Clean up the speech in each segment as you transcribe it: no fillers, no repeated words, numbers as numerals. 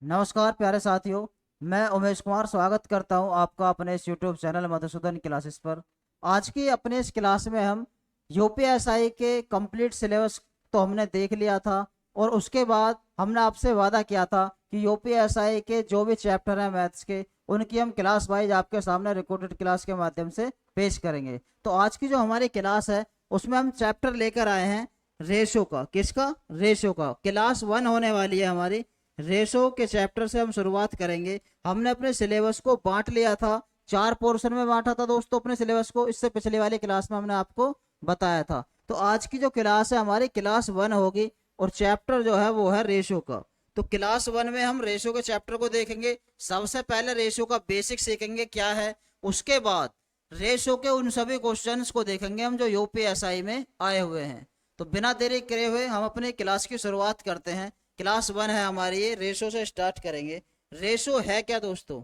नमस्कार प्यारे साथियों। मैं उमेश कुमार स्वागत करता हूं आपका अपने इस यूट्यूब चैनल मधुसूदन क्लासेस पर। आज की अपने इस क्लास में हम यूपीएसआई के कंप्लीट सिलेबस तो हमने देख लिया था, और उसके बाद हमने आपसे वादा किया था कि यूपीएसआई के जो भी चैप्टर हैं मैथ्स के, उनकी हम क्लास वाइज आपके सामने रिकॉर्डेड क्लास के माध्यम से पेश करेंगे। तो आज की जो हमारी क्लास है उसमें हम चैप्टर लेकर आए हैं रेशो का। किसका? रेशो का। क्लास 1 होने वाली है हमारी। रेशो के चैप्टर से हम शुरुआत करेंगे। हमने अपने सिलेबस को बांट लिया था, 4 पोर्शन में बांटा था दोस्तों अपने सिलेबस को। इससे पिछले वाली क्लास में हमने आपको बताया था। तो आज की जो क्लास है हमारी क्लास 1 होगी, और चैप्टर जो है वो है रेशो का। तो क्लास 1 में हम रेशो के चैप्टर को देखेंगे। सबसे पहले रेशो का बेसिक सीखेंगे क्या है, उसके बाद रेशो के उन सभी क्वेश्चंस को देखेंगे हम जो यूपीएसआई में आए हुए हैं। तो बिना देरी करे हुए हम अपने क्लास की शुरुआत करते हैं। क्लास 1 है हमारी, ये रेशो से स्टार्ट करेंगे। रेशो है क्या दोस्तों?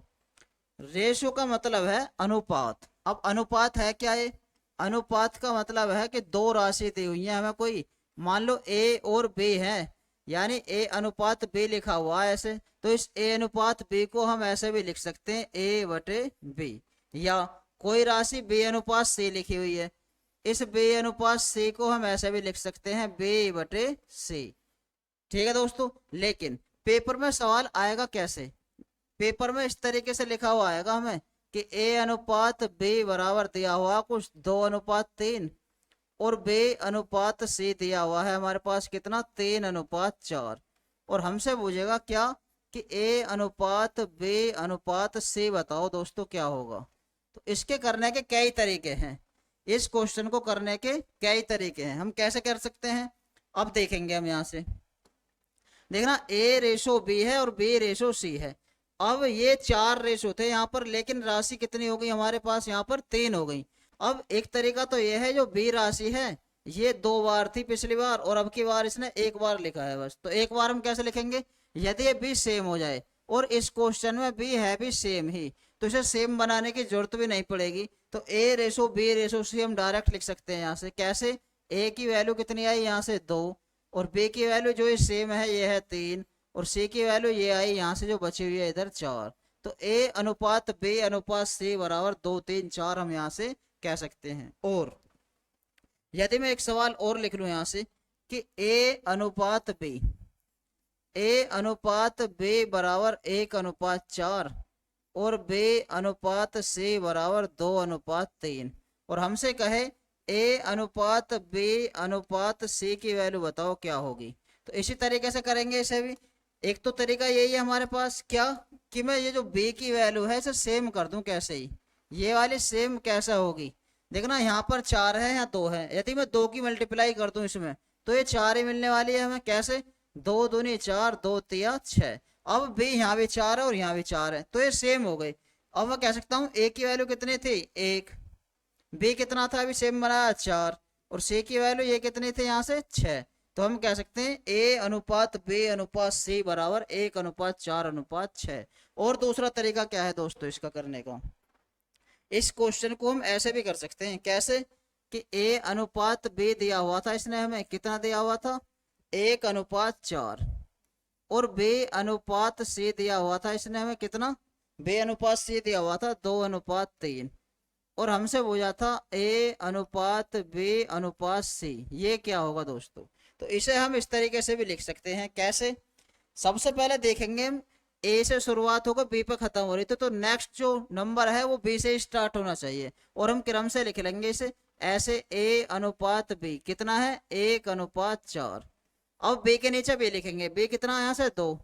रेशो का मतलब है अनुपात। अब अनुपात है क्या? ये अनुपात का मतलब है कि दो राशि दी हुई है हमें कोई, मान लो ए और बी है, यानी ए अनुपात बी लिखा हुआ है ऐसे। तो इस ए अनुपात बी को हम ऐसे भी लिख सकते हैं ए बटे बी, या कोई राशि बी अनुपात सी लिखी हुई है, इस बी अनुपात सी को हम ऐसे भी लिख सकते हैं बी बटे सी। ठीक है दोस्तों, लेकिन पेपर में सवाल आएगा कैसे? पेपर में इस तरीके से लिखा हुआ आएगा हमें कि ए अनुपात बी बराबर दिया हुआ कुछ 2:3, और बी अनुपात सी दिया हुआ है हमारे पास कितना, 3:4। और हमसे पूछेगा क्या कि ए अनुपात बी अनुपात सी बताओ दोस्तों क्या होगा। तो इसके करने के कई तरीके हैं, इस क्वेश्चन को करने के कई तरीके हैं। हम कैसे कर सकते हैं अब देखेंगे हम यहाँ से। देखना, ए रेशो बी है और बी रेशो सी है। अब ये 4 रेशो थे यहाँ पर, लेकिन राशि कितनी हो गई हमारे पास यहाँ पर, 3 हो गई। अब एक तरीका तो ये है, जो बी राशि है ये 2 बार थी पिछली बार, और अब की बार इसने 1 बार लिखा है बस। तो 1 बार हम कैसे लिखेंगे? यदि ये बी सेम हो जाए, और इस क्वेश्चन में बी है भी सेम ही, तो इसे सेम बनाने की जरूरत भी नहीं पड़ेगी। तो ए रेशो बी रेशो सी हम डायरेक्ट लिख सकते हैं यहाँ से। कैसे? ए की वैल्यू कितनी आई यहाँ से 2, और बी की वैल्यू जो ये सेम है ये है 3, और सी की वैल्यू ये आई यहाँ से जो बची हुई है इधर 4। तो ए अनुपात बी अनुपात सी बराबर 2 3 4 हम यहाँ से कह सकते हैं। और यदि मैं एक सवाल और लिख लूँ यहाँ से कि ए अनुपात बी बराबर 1:4, और बी अनुपात सी बराबर 2:3, और हमसे कहे ए अनुपात बी अनुपात सी की वैल्यू बताओ क्या होगी। तो इसी तरीके से करेंगे इसे भी। एक तो तरीका यही है हमारे पास, क्या कि मैं ये जो बी की वैल्यू है इसे सेम कर दूं। कैसे? ही ये वाली सेम कैसे होगी? देखना, यहाँ पर 4 है, यहाँ 2 है। यदि मैं 2 की मल्टीप्लाई कर दूं इसमें, तो ये 4 ही मिलने वाली है हमें। कैसे? 2 दूनी 4, 2 तिया 6। अब भी यहाँ भी 4 है और यहाँ भी 4 है, तो ये सेम हो गई। अब मैं कह सकता हूँ ए की वैल्यू कितनी थी, 1। बी कितना था, अभी सेम बनाया 4, और सी की वैल्यू ये कितनी थी यहाँ से 6। तो हम कह सकते हैं ए अनुपात बी अनुपात सी बराबर 1:4:6। और दूसरा तरीका क्या है दोस्तों इसका करने का? इस क्वेश्चन को हम ऐसे भी कर सकते हैं। कैसे? कि ए अनुपात बी दिया हुआ था, इसने हमें कितना दिया हुआ था, 1:4, और बी अनुपात सी दिया हुआ था, इसने हमें कितना, बी अनुपात सी दिया हुआ था 2:3, और हमसे पूछा था ए अनुपात बी अनुपात सी, ये क्या होगा दोस्तों। तो इसे हम इस तरीके से भी लिख सकते हैं। कैसे? सबसे पहले देखेंगे हम, ए से शुरुआत होकर बी पे खत्म हो रही तो नेक्स्ट जो नंबर है वो बी से स्टार्ट होना चाहिए, और हम क्रम से लिख लेंगे इसे ऐसे। ए अनुपात बी कितना है, 1:4। अब बी के नीचे बी लिखेंगे, बी कितना है यहाँ से 2,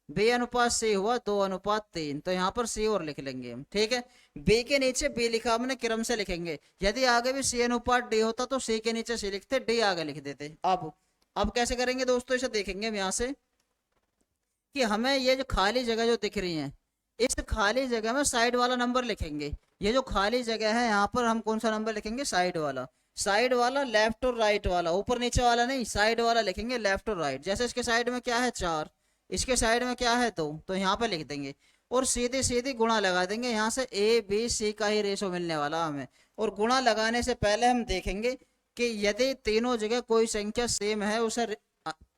बी अनुपात सी हुआ 2:3, तो यहाँ पर सी और लिख लेंगे हम। ठीक है, बी के नीचे बी लिखा हमने, क्रम से लिखेंगे। यदि आगे भी सी अनुपात डी होता तो सी के नीचे सी लिखते, डी आगे लिख देते। अब कैसे करेंगे दोस्तों, इसे देखेंगे हम यहाँ से कि हमें ये जो खाली जगह जो दिख रही है, इस खाली जगह में साइड वाला नंबर लिखेंगे। ये जो खाली जगह है यहाँ पर हम कौन सा नंबर लिखेंगे, साइड वाला। साइड वाला लेफ्ट और राइट वाला, ऊपर नीचे वाला नहीं, साइड वाला लिखेंगे, लेफ्ट और राइट। जैसे इसके साइड में क्या है 4, इसके साइड में क्या है 2, तो यहाँ पे लिख देंगे, और सीधी सीधी गुणा लगा देंगे। यहाँ से ए बी सी का ही रेशो मिलने वाला हमें। और गुणा लगाने से पहले हम देखेंगे कि यदि तीनों जगह कोई संख्या सेम है उसे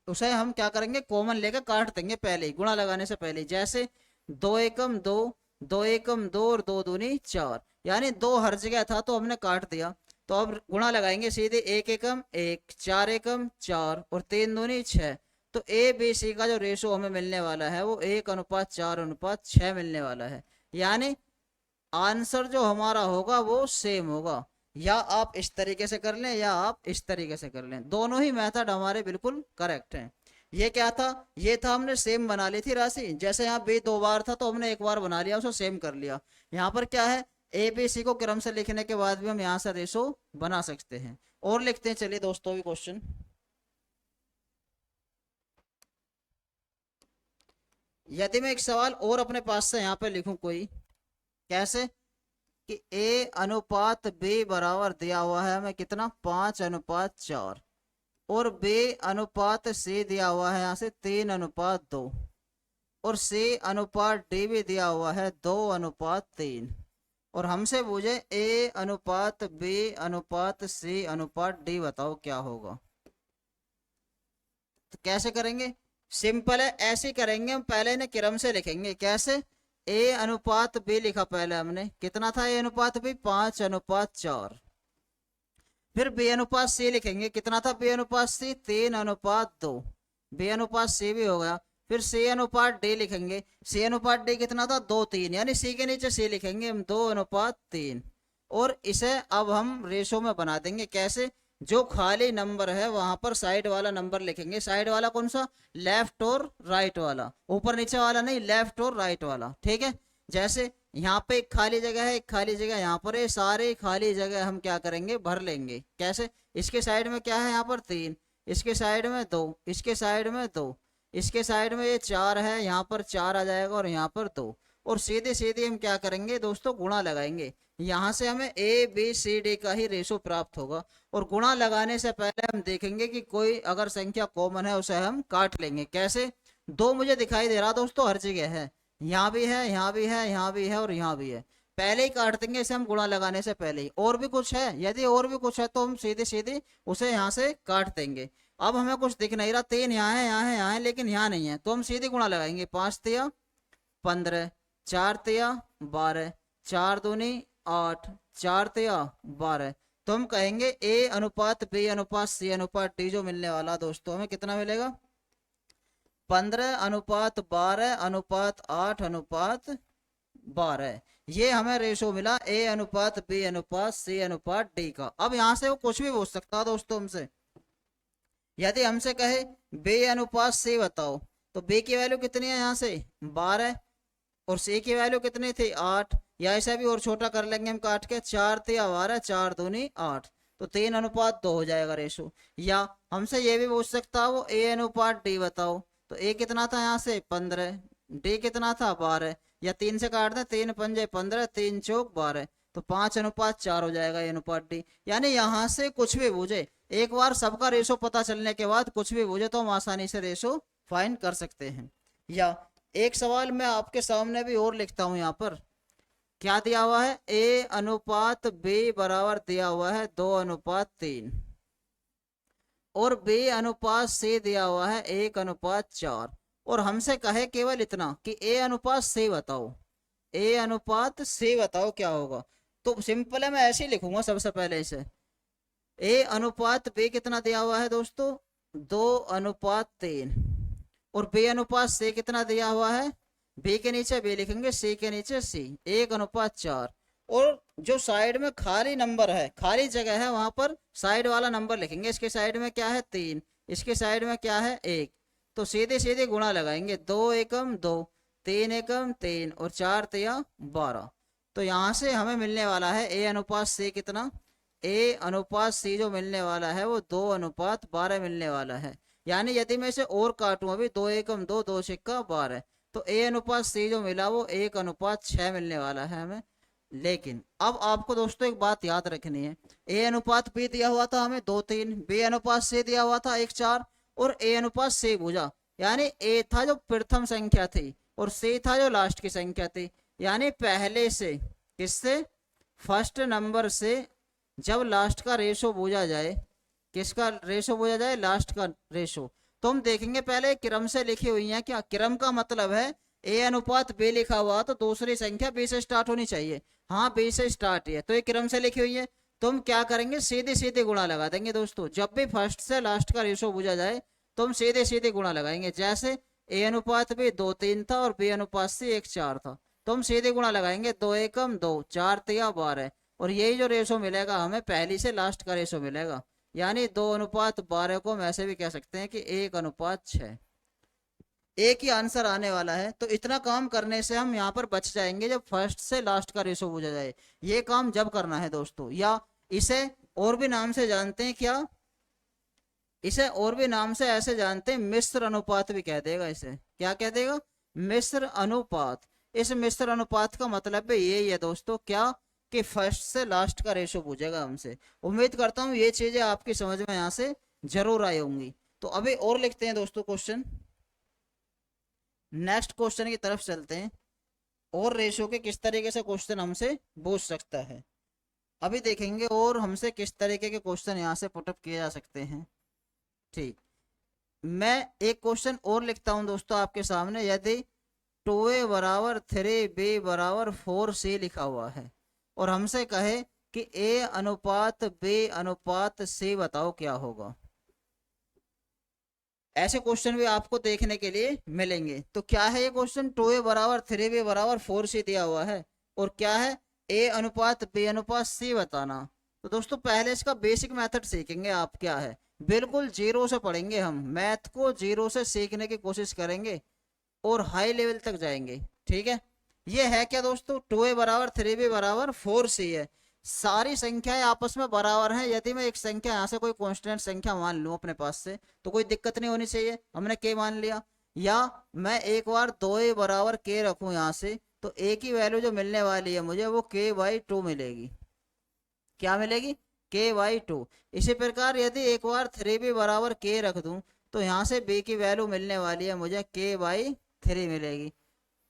उसे हम क्या करेंगे, कॉमन लेकर काट देंगे पहले ही, गुणा लगाने से पहले ही। जैसे 2 एकम 2, 2 एकम 2 और 2 दूनी 4, यानी 2 हर जगह था तो हमने काट दिया। तो अब गुणा लगाएंगे सीधे, 1 एकम 1, 4 एकम 4 और 3 दूनी 6। तो ए बी सी का जो रेशो हमें मिलने वाला है वो 1:4:6 मिलने वाला है। यानी आंसर जो हमारा होगा वो सेम होगा। या आप इस तरीके से कर लें या आप इस तरीके से कर लें, दोनों ही मेथड हमारे बिल्कुल करेक्ट हैं। ये क्या था, ये था हमने सेम बना ली थी राशि। जैसे यहाँ बी 2 बार था तो हमने 1 बार बना लिया, उसको सेम कर लिया। यहाँ पर क्या है, ए बी सी को क्रम से लिखने के बाद भी हम यहाँ से रेशो बना सकते हैं। और लिखते हैं चलिए दोस्तों भी क्वेश्चन। यदि मैं एक सवाल और अपने पास से यहाँ पे लिखूं कोई, कैसे कि ए अनुपात बी बराबर दिया हुआ है हमें कितना, 5:4, और बी अनुपात सी दिया हुआ है यहाँ से 3:2, और सी अनुपात डी भी दिया हुआ है 2:3, और हमसे पूछे ए अनुपात बी अनुपात सी अनुपात डी, बताओ क्या होगा। तो कैसे करेंगे, सिंपल है, ऐसे करेंगे हम। पहले इन्हें क्रम से लिखेंगे, कैसे, ए अनुपात बी लिखा पहले हमने, कितना था ए अनुपात बी, 5:4। फिर बी अनुपात सी लिखेंगे, कितना था बी अनुपात सी, 3:2, बी अनुपात सी भी हो गया। फिर सी अनुपात डी लिखेंगे, सी अनुपात डी कितना था, 2:3, यानी सी के नीचे सी लिखेंगे हम, 2:3। और इसे अब हम रेशो में बना देंगे, कैसे, जो खाली नंबर है वहां पर साइड वाला नंबर लिखेंगे। साइड वाला कौन सा, लेफ्ट और राइट वाला, ऊपर नीचे वाला नहीं, लेफ्ट और राइट वाला, ठीक है। जैसे यहाँ पे एक खाली जगह है, एक खाली जगह यहाँ पर, ये सारे खाली जगह हम क्या करेंगे, भर लेंगे। कैसे, इसके साइड में क्या है, यहाँ पर 3, इसके साइड में 2, इसके साइड में 2, इसके साइड में ये 4 है, यहाँ पर 4 आ जाएगा और यहाँ पर 2। और सीधे सीधे हम क्या करेंगे दोस्तों, गुणा लगाएंगे। यहाँ से हमें ए बी सी डी का ही रेशो प्राप्त होगा। और गुणा लगाने से पहले हम देखेंगे कि कोई अगर संख्या कॉमन है उसे हम काट लेंगे। कैसे, 2 मुझे दिखाई दे रहा दोस्तों हर जगह है, यहाँ भी है, यहाँ भी है, यहाँ भी है और यहाँ भी है। पहले ही काट देंगे इसे हम गुणा लगाने से पहले ही। और भी कुछ है, यदि और भी कुछ है तो हम सीधे सीधे उसे यहाँ से काट देंगे। अब हमें कुछ दिख नहीं रहा, 3 यहाँ है, यहाँ है, यहाँ है, लेकिन यहाँ नहीं है, तो हम सीधे गुणा लगाएंगे। 5×3 = 15, 4×3 = 12, 4×2 = 8, 4×3 = 12। तो हम कहेंगे ए अनुपात बी अनुपात सी अनुपात डी जो मिलने वाला दोस्तों हमें कितना मिलेगा, 15:12:8:12। ये हमें रेशो मिला ए अनुपात बी अनुपात सी अनुपात डी का। अब यहाँ से वो कुछ भी पूछ सकता है दोस्तों हमसे। यदि हमसे कहे बी अनुपात सी बताओ, तो बी की वैल्यू कितनी है यहाँ से, 12, और सी की वैल्यू कितनी थी, 8। या ऐसा भी और छोटा कर लेंगे हम काट के, 4×3 = 12, 4×2 = 8, तो 3:2 हो जाएगा रेशो। या हमसे ये भी पूछ सकता है वो ए अनुपात डी बताओ, तो ए कितना था यहाँ से, 15, डी कितना था, 12। या 3 से काट दें, 3×5 = 15, 3×4 = 12, तो 5:4 हो जाएगा ए अनुपात डी। यानी यहाँ से कुछ भी पूछे, एक बार सबका रेशो पता चलने के बाद कुछ भी पूछे तो हम आसानी से रेशो फाइंड कर सकते हैं। या एक सवाल मैं आपके सामने भी और लिखता हूं, यहाँ पर क्या दिया हुआ है, ए अनुपात बी बराबर दिया हुआ है 2:3, और बी अनुपात सी दिया हुआ है 1:4। और हमसे कहे केवल इतना कि ए अनुपात सी बताओ, ए अनुपात सी बताओ क्या होगा। तो सिंपल है, मैं ऐसे ही लिखूंगा सबसे पहले इसे। ए अनुपात बी कितना दिया हुआ है दोस्तों, 2:3, और बी अनुपात सी कितना दिया हुआ है, बी के नीचे बी लिखेंगे, सी के नीचे सी, 1:4। और जो साइड में खाली नंबर है, खाली जगह है, वहां पर साइड वाला नंबर लिखेंगे। इसके साइड में क्या है, 3, इसके साइड में क्या है, 1। तो सीधे सीधे गुणा लगाएंगे, 2×1 = 2, 3×1 = 3 और 4×3 = 12। तो यहाँ से हमें मिलने वाला है ए अनुपात सी कितना, ए अनुपात सी जो मिलने वाला है वो 2:12 मिलने वाला है। यानी यदि मैं इसे और काटूं अभी, 2×1 = 2, 2×6 = 12, तो ए अनुपात सी जो मिला वो 1:6 मिलने वाला है हमें। लेकिन अब आपको दोस्तों एक बात याद रखनी है, ए अनुपात बी दिया हुआ था हमें 2:3, बी अनुपात सी दिया हुआ था 1:4, और ए अनुपात सी भुजा, यानी ए था जो प्रथम संख्या थी और सी था जो लास्ट की संख्या थी। यानी पहले से, किससे, फर्स्ट नंबर से जब लास्ट का रेशो पूछा जाए, किसका रेशो पूछा जाए, लास्ट का रेशो, तो हम देखेंगे पहले क्रम से लिखी हुई है क्या। क्रम का मतलब है ए अनुपात बी लिखा हुआ तो दूसरी संख्या बी से स्टार्ट होनी चाहिए। हाँ बी से स्टार्ट है तो ये क्रम से लिखी हुई है। तो हम क्या करेंगे, सीधे सीधे गुणा लगा देंगे दोस्तों। जब भी फर्स्ट से लास्ट का रेशो पूछा जाए तो हम सीधे सीधे गुणा लगाएंगे। जैसे ए अनुपात बी 2 3 था और बी अनुपात सी 1 4 था, तो हम सीधे गुणा लगाएंगे। 2 एकम 2, 4 तिया 12, और यही जो रेशो मिलेगा हमें पहली से लास्ट का रेशो मिलेगा, यानी 2 अनुपात 12 को हम ऐसे भी कह सकते हैं कि 1 अनुपात 6। एक ही आंसर आने वाला है। तो इतना काम करने से हम यहाँ पर बच जाएंगे जब फर्स्ट से लास्ट का रेशो पूछा जाए। ये काम जब करना है दोस्तों, या इसे और भी नाम से जानते हैं क्या, इसे और भी नाम से ऐसे जानते हैं, मिश्र अनुपात भी कह देगा। इसे क्या कह देगा, मिश्र अनुपात। इस मिश्र अनुपात का मतलब भी यही है दोस्तों, क्या कि फर्स्ट से लास्ट का रेशो पूछेगा हमसे। उम्मीद करता हूँ ये चीजें आपकी समझ में यहाँ से जरूर आई होंगी। तो अभी और लिखते हैं दोस्तों क्वेश्चन, नेक्स्ट क्वेश्चन की तरफ चलते हैं। और रेशो के किस तरीके से क्वेश्चन हमसे पूछ सकता है, अभी देखेंगे और हमसे किस तरीके के क्वेश्चन यहाँ से पुटअप किए जा सकते हैं। ठीक, मैं एक क्वेश्चन और लिखता हूं दोस्तों आपके सामने। यदि 2a बराबर 3b बराबर 4c लिखा हुआ है और हमसे कहे कि a अनुपात b अनुपात c बताओ क्या होगा। ऐसे क्वेश्चन भी आपको देखने के लिए मिलेंगे। तो क्या है ये क्वेश्चन, 2a बराबर 3b बराबर 4c दिया हुआ है और क्या है, a अनुपात b अनुपात c बताना। तो दोस्तों पहले इसका बेसिक मेथड सीखेंगे आप। क्या है, बिल्कुल जीरो से पढ़ेंगे हम, मैथ को जीरो से सीखने की कोशिश करेंगे और हाई लेवल तक जाएंगे। ठीक है, ये है क्या दोस्तों, 2a बराबर 3b बराबर 4c है। सारी संख्याएं आपस में बराबर हैं। यदि मैं एक संख्या यहाँ से कोई कांस्टेंट संख्या मान लूं अपने पास से तो कोई दिक्कत नहीं होनी चाहिए, हमने k मान लिया। या मैं एक बार 2a बराबर k रखूं यहाँ से, तो a की वैल्यू जो मिलने वाली है मुझे वो k/2 मिलेगी। क्या मिलेगी, k/2। इसी प्रकार यदि एक बार 3b बराबर k रख दूं तो यहाँ से b की वैल्यू मिलने वाली है मुझे k/3 मिलेगी।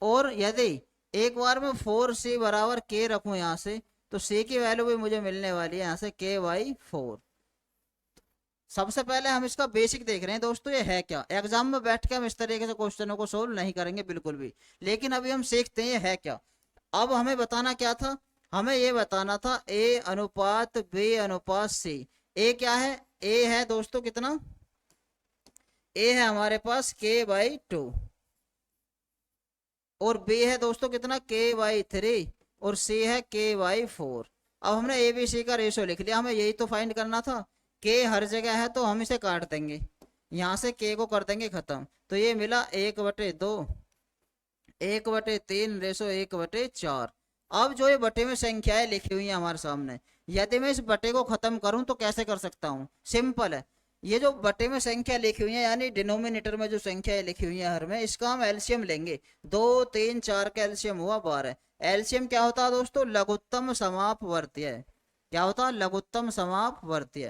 और यदि एक बार मैं 4c बराबर k रखूं यहाँ से तो c की वैल्यू भी मुझे मिलने वाली है यहाँ से k/4। सबसे पहले हम इसका बेसिक देख रहे हैं दोस्तों, ये है क्या। एग्जाम में बैठ के हम इस तरीके से क्वेश्चनों को सोल्व नहीं करेंगे बिल्कुल भी, लेकिन अभी हम सीखते हैं ये है क्या। अब हमें बताना क्या था, हमें ये बताना था a अनुपात b अनुपात c। a क्या है, a है दोस्तों कितना, a है हमारे पास k/2 और b है दोस्तों कितना k/3 और c है k/4। अब हमने ए बी सी का रेशो लिख लिया, हमें यही तो फाइंड करना था। k हर जगह है तो हम इसे काट देंगे, यहाँ से k को कर देंगे खत्म। तो ये मिला 1/2, 1/3 रेशो 1/4। अब जो ये बटे में संख्याएं लिखी हुई हैं हमारे सामने, यदि मैं इस बटे को खत्म करूं तो कैसे कर सकता हूं, सिंपल है। ये जो बटे में संख्या लिखी हुई है यानी डिनोमिनेटर में जो संख्याएं लिखी हुई है हर में, इसका हम एलसीएम लेंगे। 2 3 4 का एलसीएम हुआ 12। एलसीएम क्या होता है दोस्तों, लघुत्तम समापवर्तीय। क्या होता है, लघुत्तम समापवर्तीय।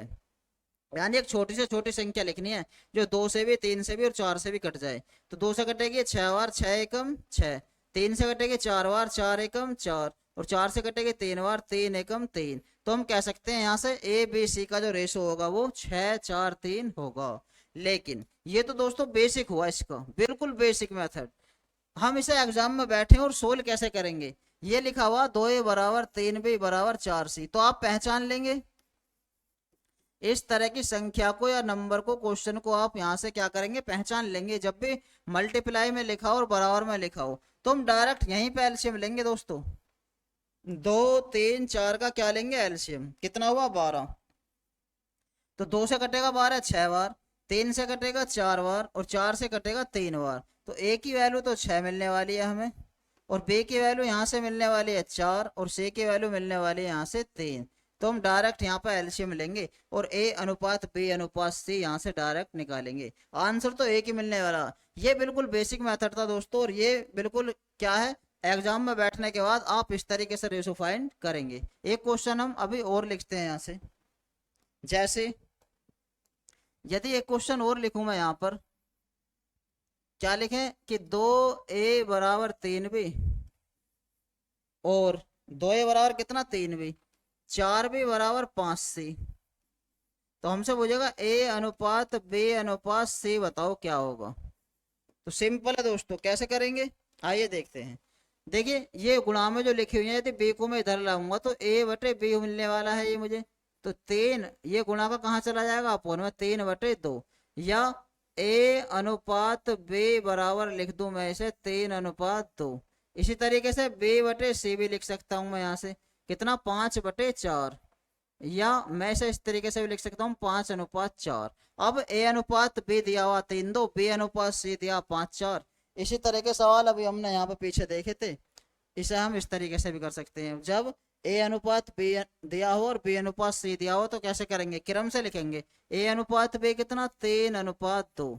यानी एक छोटी से छोटी संख्या लिखनी है जो 2 से भी 3 से भी और 4 से भी कट जाए। तो 2 से कटेगी 6 बार 6 एकम 6, 3 से कटेगी 4 बार 4 एकम 4 और 4 से कटेगी 3 बार 3 एकम 3। तो हम कह सकते हैं यहाँ से ए बी सी का जो रेशो होगा वो 6 4 3 होगा। लेकिन ये तो दोस्तों बेसिक हुआ, इसका बिल्कुल बेसिक मेथड। हम इसे एग्जाम में बैठे और सोल्व कैसे करेंगे, ये लिखा हुआ 2a बराबर 3b बराबर 4c, तो आप पहचान लेंगे इस तरह की संख्या को या नंबर को, क्वेश्चन को आप यहां से क्या करेंगे, पहचान लेंगे। जब भी मल्टीप्लाई में लिखा हो और बराबर में लिखा हो तो हम डायरेक्ट यहीं पे एलसीएम लेंगे दोस्तों। 2 3 4 का क्या लेंगे एलसीएम, कितना हुआ 12। तो 2 से कटेगा 12 6 बार, 3 से कटेगा 4 बार और 4 से कटेगा 3 बार। तो a की वैल्यू तो 6 मिलने वाली है हमें, और b की वैल्यू यहाँ से मिलने वाली है 4 और c की वैल्यू मिलने वाली है यहाँ से 3। तो हम डायरेक्ट यहाँ पर एलसीएम लेंगे और a अनुपात b अनुपात c यहाँ से डायरेक्ट निकालेंगे। आंसर तो एक ही मिलने वाला। ये बिल्कुल बेसिक मेथड था दोस्तों, और ये बिल्कुल क्या है, एग्जाम में बैठने के बाद आप इस तरीके से रेशो फाइंड करेंगे। एक क्वेश्चन हम अभी और लिखते हैं यहाँ से। जैसे यदि एक क्वेश्चन और लिखूं मैं यहाँ पर, क्या लिखें कि 2a बराबर 3b और 2a बराबर कितना 3b, 4b बराबर 5c। तो हमसे पूछेगा ए अनुपात बी अनुपात सी, बताओ क्या होगा। तो सिंपल है दोस्तों, कैसे करेंगे आइए देखते हैं। देखिए ये गुणा में जो लिखी हुई है, यदि बी को मैं इधर लाऊंगा तो ए बटे बी मिलने वाला है ये मुझे। तो तीन, ये गुणा का कहाँ चला जाएगा अपोन में, 3/2। या ए अनुपात बी बराबर लिख दूं मैं इसे 3/2। इसी तरीके से बी बटे सी भी लिख सकता हूं मैं यहाँ से, कितना 5/4। या मैं इसे इस तरीके से भी लिख सकता हूँ 5/4। अब ए अनुपात बी दिया हुआ 3/2, बी अनुपात सी दिया 5/4। इसी तरह के सवाल अभी हमने यहाँ पे पीछे देखे थे, इसे हम इस तरीके से भी कर सकते हैं। जब ए अनुपात बी दिया हो और बी अनुपात सी दिया हो तो कैसे करेंगे, क्रम से लिखेंगे। ए अनुपात बी कितना 3/2,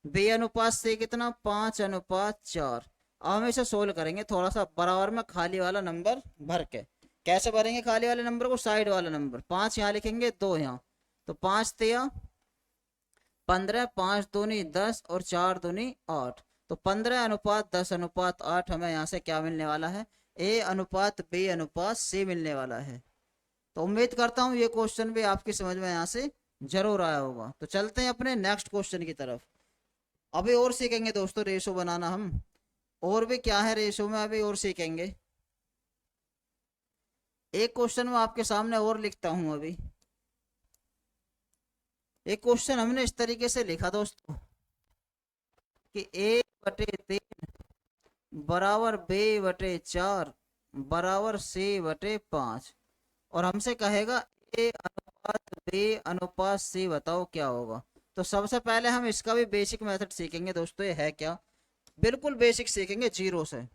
बी अनुपात सी कितना 5/4। अब हम इसे सोल्व करेंगे थोड़ा सा बराबर में खाली वाला नंबर भर के। कैसे भरेंगे खाली वाले नंबर को, साइड वाला नंबर 5 यहाँ लिखेंगे, 2 यहाँ। तो 5 तिया 15, 5 दूनी 10 और 4 दूनी 8। तो 15/10/8 हमें यहाँ से क्या मिलने वाला है, ए अनुपात बी अनुपात सी मिलने वाला है। तो उम्मीद करता हूँ ये क्वेश्चन भी आपकी समझ में यहाँ से जरूर आया होगा। तो चलते हैं अपने नेक्स्ट क्वेश्चन की तरफ। अभी और सीखेंगे दोस्तों रेशो बनाना हम, और भी क्या है रेशो में अभी और सीखेंगे। एक क्वेश्चन मैं आपके सामने और लिखता हूं अभी। एक क्वेश्चन हमने इस तरीके से लिखा दोस्तों कि ए बटे 3 बराबर बी बटे 4 बराबर सी बटे 5। और हमसे कहेगा ए अनुपात बी अनुपात सी, बताओ क्या होगा। तो सबसे पहले हम इसका भी बेसिक मेथड सीखेंगे दोस्तों। ये है क्या, बिल्कुल बेसिक सीखेंगे जीरो से।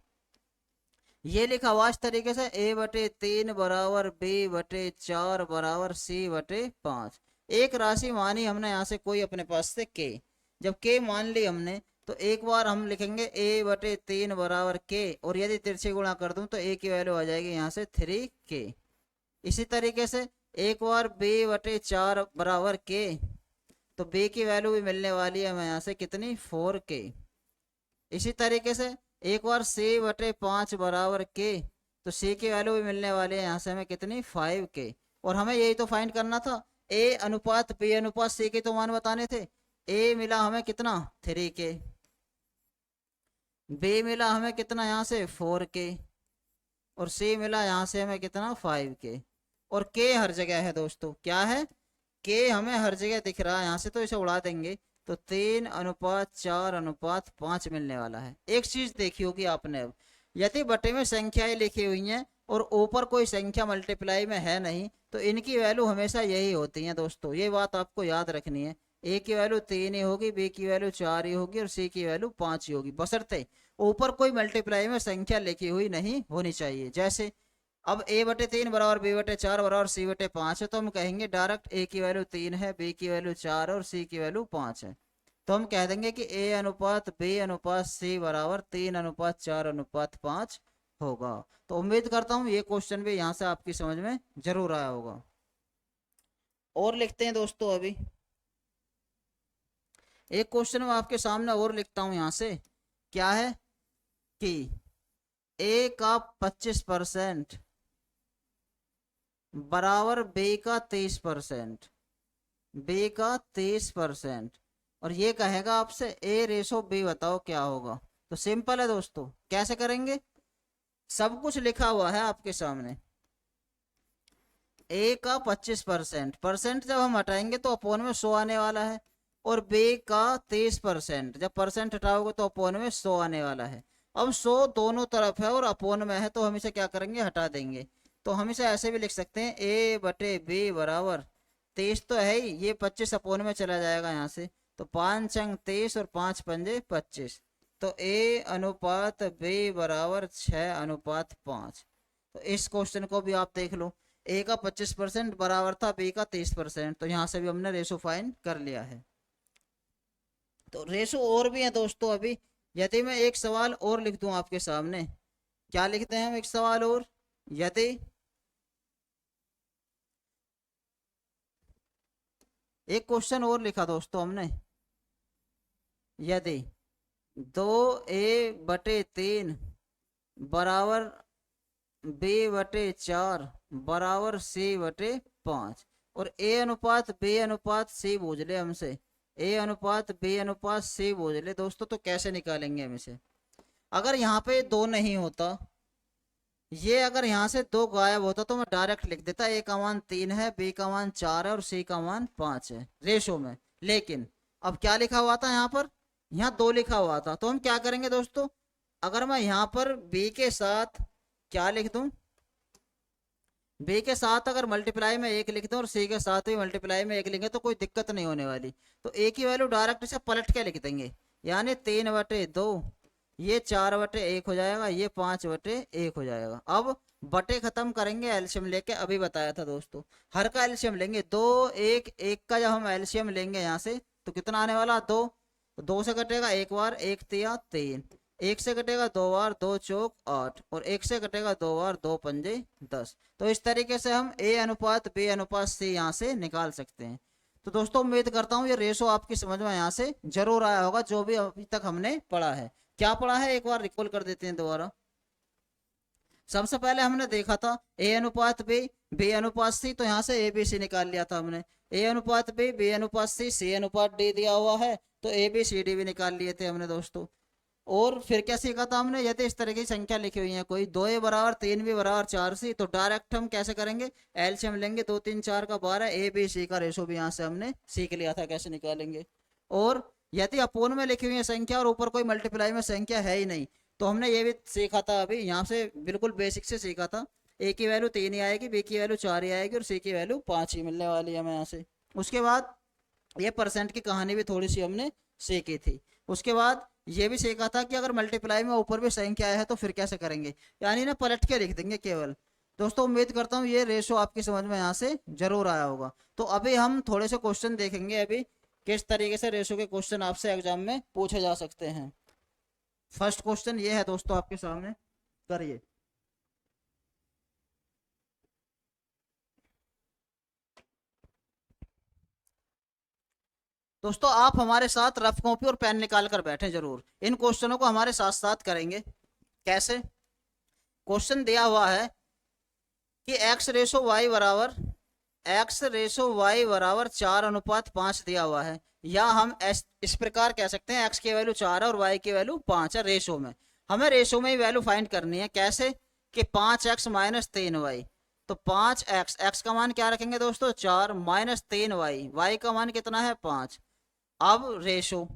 ये लिखा हुआ इस तरीके से, ए बटे 3 बराबर बी बटे 4 बराबर सी बटे 5। एक राशि मानी हमने यहाँ से कोई अपने पास से के। जब के मान ली हमने तो एक बार हम लिखेंगे ए बटे 3 बराबर के, और यदि तिरछे गुणा कर दूं तो ए की वैल्यू आ जाएगी यहाँ से 3k। इसी तरीके से एक बार बी बटे 4 बराबर के, तो बी की वैल्यू भी मिलने वाली है हमें यहाँ से कितनी 4k। इसी तरीके से एक बार सी बटे 5 बराबर के, तो सी की वैल्यू भी मिलने वाली है यहाँ से हमें कितनी 5k। और हमें यही तो फाइंड करना था, ए अनुपात बी अनुपात सी के तो मान बताने थे। ए मिला हमें कितना 3k, बी मिला हमें कितना यहाँ से 4k, और सी मिला यहाँ से हमें कितना 5k। और के हर जगह है दोस्तों, क्या है के हमें हर जगह दिख रहा है यहाँ से, तो इसे उड़ा देंगे तो 3/4/5 मिलने वाला है। एक चीज देखी होगी आपने, अब यदि बटे में संख्याएं लिखी हुई हैं और ऊपर कोई संख्या मल्टीप्लाई में है नहीं, तो इनकी वैल्यू हमेशा यही होती है दोस्तों। ये बात आपको याद रखनी है, ए की वैल्यू 3 ही होगी, बी की वैल्यू 4 ही होगी और सी की वैल्यू 5 ही होगी, बशर्ते ऊपर कोई मल्टीप्लाई में संख्या लिखी हुई नहीं होनी चाहिए। जैसे अब ए बटे 3 बराबर बी बटे 4 बराबर सी बटे 5 है, तो हम कहेंगे डायरेक्ट ए की वैल्यू 3 है, बी की वैल्यू 4 और सी की वैल्यू 5 है। तो हम कह देंगे कि ए अनुपात बी अनुपात सी बराबर 3/4/5 होगा। तो उम्मीद करता हूँ ये क्वेश्चन भी यहाँ से आपकी समझ में जरूर आया होगा। और लिखते हैं दोस्तों अभी एक क्वेश्चन मैं आपके सामने और लिखता हूँ यहाँ से। क्या है कि ए का 25% बराबर बी का 30%, बी का 30%। और ये कहेगा आपसे ए रेशो बी, बताओ क्या होगा। तो सिंपल है दोस्तों, कैसे करेंगे, सब कुछ लिखा हुआ है आपके सामने। ए का 25%, परसेंट जब हम हटाएंगे तो अपोन में 100 आने वाला है। और बी का 30%, जब परसेंट हटाओगे तो अपोन में 100 आने वाला है। अब 100 दोनों तरफ है और अपोन में है, तो हम इसे क्या करेंगे, हटा देंगे। तो हम इसे ऐसे भी लिख सकते हैं, ए बटे बी बराबर 23 तो है ही, ये 25 अपोन में चला जाएगा यहाँ से। तो 5 अंक 23 और 5 पंजे 25। तो ए अनुपात बी बराबर 6/5। तो इस क्वेश्चन को भी आप देख लो, ए का 25% बराबर था बी का 30%, तो यहाँ से भी हमने रेशो फाइंड कर लिया है। तो रेशो और भी है दोस्तों अभी। यदि मैं एक सवाल और लिख दूं आपके सामने, क्या लिखते हैं हम, एक सवाल और। यदि एक क्वेश्चन और लिखा दोस्तों हमने, यदि 2a/3 बराबर b/4 बराबर c/5, और ए अनुपात बी अनुपात सी पूछ ले हमसे, ए अनुपात बी अनुपात सी पूछ ले दोस्तों, तो कैसे निकालेंगे हम इसे? अगर यहाँ पे दो नहीं होता, ये अगर यहाँ से दो गायब होता तो मैं डायरेक्ट लिख देता ए का मान 3 है, बी का मान 4 है और सी का मान 5 है रेशो में। लेकिन अब क्या लिखा हुआ था यहाँ पर? यहाँ दो लिखा हुआ था, तो हम क्या करेंगे दोस्तों, अगर मैं यहाँ पर बी के साथ क्या लिख दूं, बी के साथ अगर मल्टीप्लाई में एक लिख दूं और सी के साथ भी मल्टीप्लाई में एक लिखें तो कोई दिक्कत नहीं होने वाली। तो ए की वैल्यू डायरेक्ट इसे पलट के लिख देंगे, यानी 3/2, ये 4/1 हो जाएगा, ये 5/1 हो जाएगा। अब बटे खत्म करेंगे एलसीएम लेके, अभी बताया था दोस्तों, हर का एलसीएम लेंगे, 2 1 1 का जब हम एलसीएम लेंगे यहाँ से तो कितना आने वाला, 2, 2 से कटेगा एक बार, 1 तिया 3, 1 से कटेगा 2 बार, 2 चौक 8, और 1 से कटेगा 2 बार, 2 पंजे 10। तो इस तरीके से हम ए अनुपात बी अनुपात सी यहाँ से निकाल सकते हैं। तो दोस्तों उम्मीद करता हूँ ये रेशो आपकी समझ में यहाँ से जरूर आया होगा, जो भी अभी तक हमने पढ़ा है। क्या पढ़ा है एक बार रिकॉल कर देते हैं दोबारा। सबसे पहले हमने देखा था ए अनुपात बी बी अनुपात सी, तो यहाँ से ए बी सी निकाल लिया था हमने। ए अनुपात बी बी अनुपात सी सी अनुपात डी दिया हुआ है, तो ए बी सी डी भी निकाल लिए थे हमने दोस्तों। और फिर क्या सीखा था हमने, यदि इस तरह की संख्या लिखी हुई है कोई 2a बराबर 3b बराबर 4c, तो डायरेक्ट हम कैसे करेंगे, एलसीएम लेंगे, 2 3 4 का 12, ए बी सी का रेशो भी यहाँ से हमने सीख लिया था कैसे निकालेंगे। और यदि अपोन में लिखी हुई है संख्या और ऊपर कोई मल्टीप्लाई में संख्या है ही नहीं, तो हमने ये भी सीखा था अभी यहाँ से, बिल्कुल बेसिक से सीखा था, ए की वैल्यू 3 ही आएगी, बी की वैल्यू 4 ही आएगी और सी की वैल्यू 5 ही मिलने वाली है हमें यहाँ से। उसके बाद ये परसेंट की कहानी भी थोड़ी सी हमने सीखी थी। उसके बाद ये भी सीखा था कि अगर मल्टीप्लाई में ऊपर भी संख्या है तो फिर कैसे करेंगे, यानी ना पलट के लिख देंगे केवल। दोस्तों उम्मीद करता हूँ ये रेशो आपकी समझ में यहाँ से जरूर आया होगा। तो अभी हम थोड़े से क्वेश्चन देखेंगे अभी, किस तरीके से रेशो के क्वेश्चन आपसे एग्जाम में पूछे जा सकते हैं। फर्स्ट क्वेश्चन ये है दोस्तों आपके सामने, करिए। दोस्तों आप हमारे साथ रफ कॉपी और पेन निकाल कर बैठे जरूर, इन क्वेश्चनों को हमारे साथ साथ करेंगे। कैसे? क्वेश्चन दिया हुआ है कि एक्स रेशो वाई बराबर 4:5 दिया हुआ है, या हम इस प्रकार कह सकते हैं, एक्स की वैल्यू 4 है और वाई की वैल्यू 5 है रेशो में। हमें रेशो में ही वैल्यू फाइंड करनी है। कैसे? कि 5x माइनस 3y, तो 5x, एक्स का मान क्या रखेंगे दोस्तों 4, माइनस 3y, वाई का मान कितना है 5। अब रेशो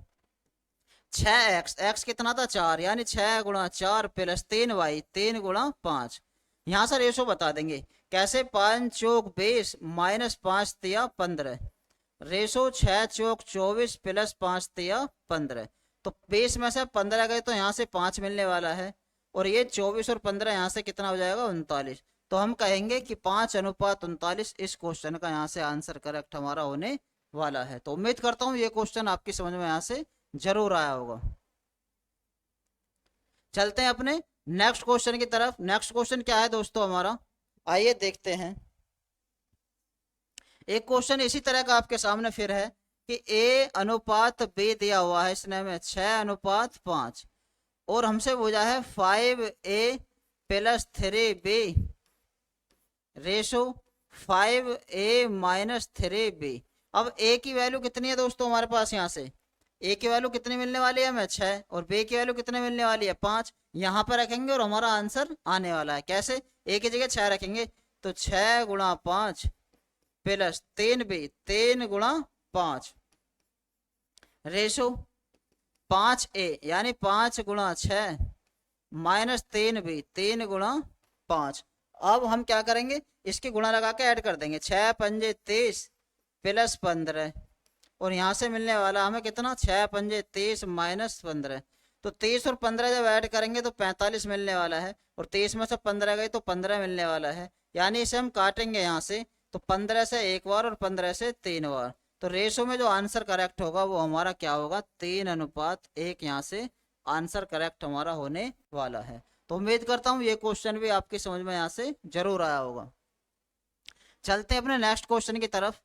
6x, एक्स कितना था 4, यानी 6 गुणा 4 प्लस 3y, 3 गुणा 5। यहाँ से रेशो बता देंगे कैसे, 5 चौक 20 माइनस 5 तिया 15, रेशो 6 चौक 24 प्लस 5 तिया 15। तो 20 में से 15 गए तो यहाँ से 5 मिलने वाला है, और ये 24 और 15 यहाँ से कितना हो जाएगा 39। तो हम कहेंगे कि 5:39 इस क्वेश्चन का यहाँ से आंसर करेक्ट हमारा होने वाला है। तो उम्मीद करता हूँ ये क्वेश्चन आपकी समझ में यहाँ से जरूर आया होगा। चलते हैं अपने नेक्स्ट क्वेश्चन की तरफ। नेक्स्ट क्वेश्चन क्या है दोस्तों हमारा, आइए देखते हैं। एक क्वेश्चन इसी तरह का आपके सामने फिर है कि ए अनुपात बी दिया हुआ है इसने हमें 6:5, और हमसे पूछा है 5a plus 3b ratio 5a minus 3b। अब a की वैल्यू कितनी है दोस्तों हमारे पास, यहाँ से a की वैल्यू कितनी मिलने वाली है हमें 6, और b की वैल्यू कितनी मिलने वाली है 5। यहाँ पर रखेंगे और हमारा आंसर आने वाला है। कैसे? a की जगह 6 रखेंगे, तो 6 गुणा 5 प्लस 3b, 3 गुणा 5 रेशो 5a, यानी 5 गुणा 6 माइनस 3b, 3 गुणा 5। अब हम क्या करेंगे, इसकी गुणा लगा के ऐड कर देंगे, 6 पंजे 30 प्लस 15, और यहाँ से मिलने वाला हमें कितना 6 पंजे 30 माइनस 15। तो 30 और 15 जब ऐड करेंगे तो 45 मिलने वाला है, और 30 में से 15 गए तो 15 मिलने वाला है, यानी इसे हम काटेंगे यहाँ से, तो 15 से एक बार और 15 से 3 बार। तो रेशो में जो आंसर करेक्ट होगा वो हमारा क्या होगा 3:1, यहाँ से आंसर करेक्ट हमारा होने वाला है। तो उम्मीद करता हूँ ये क्वेश्चन भी आपकी समझ में यहाँ से जरूर आया होगा। चलते हैं अपने नेक्स्ट क्वेश्चन की तरफ।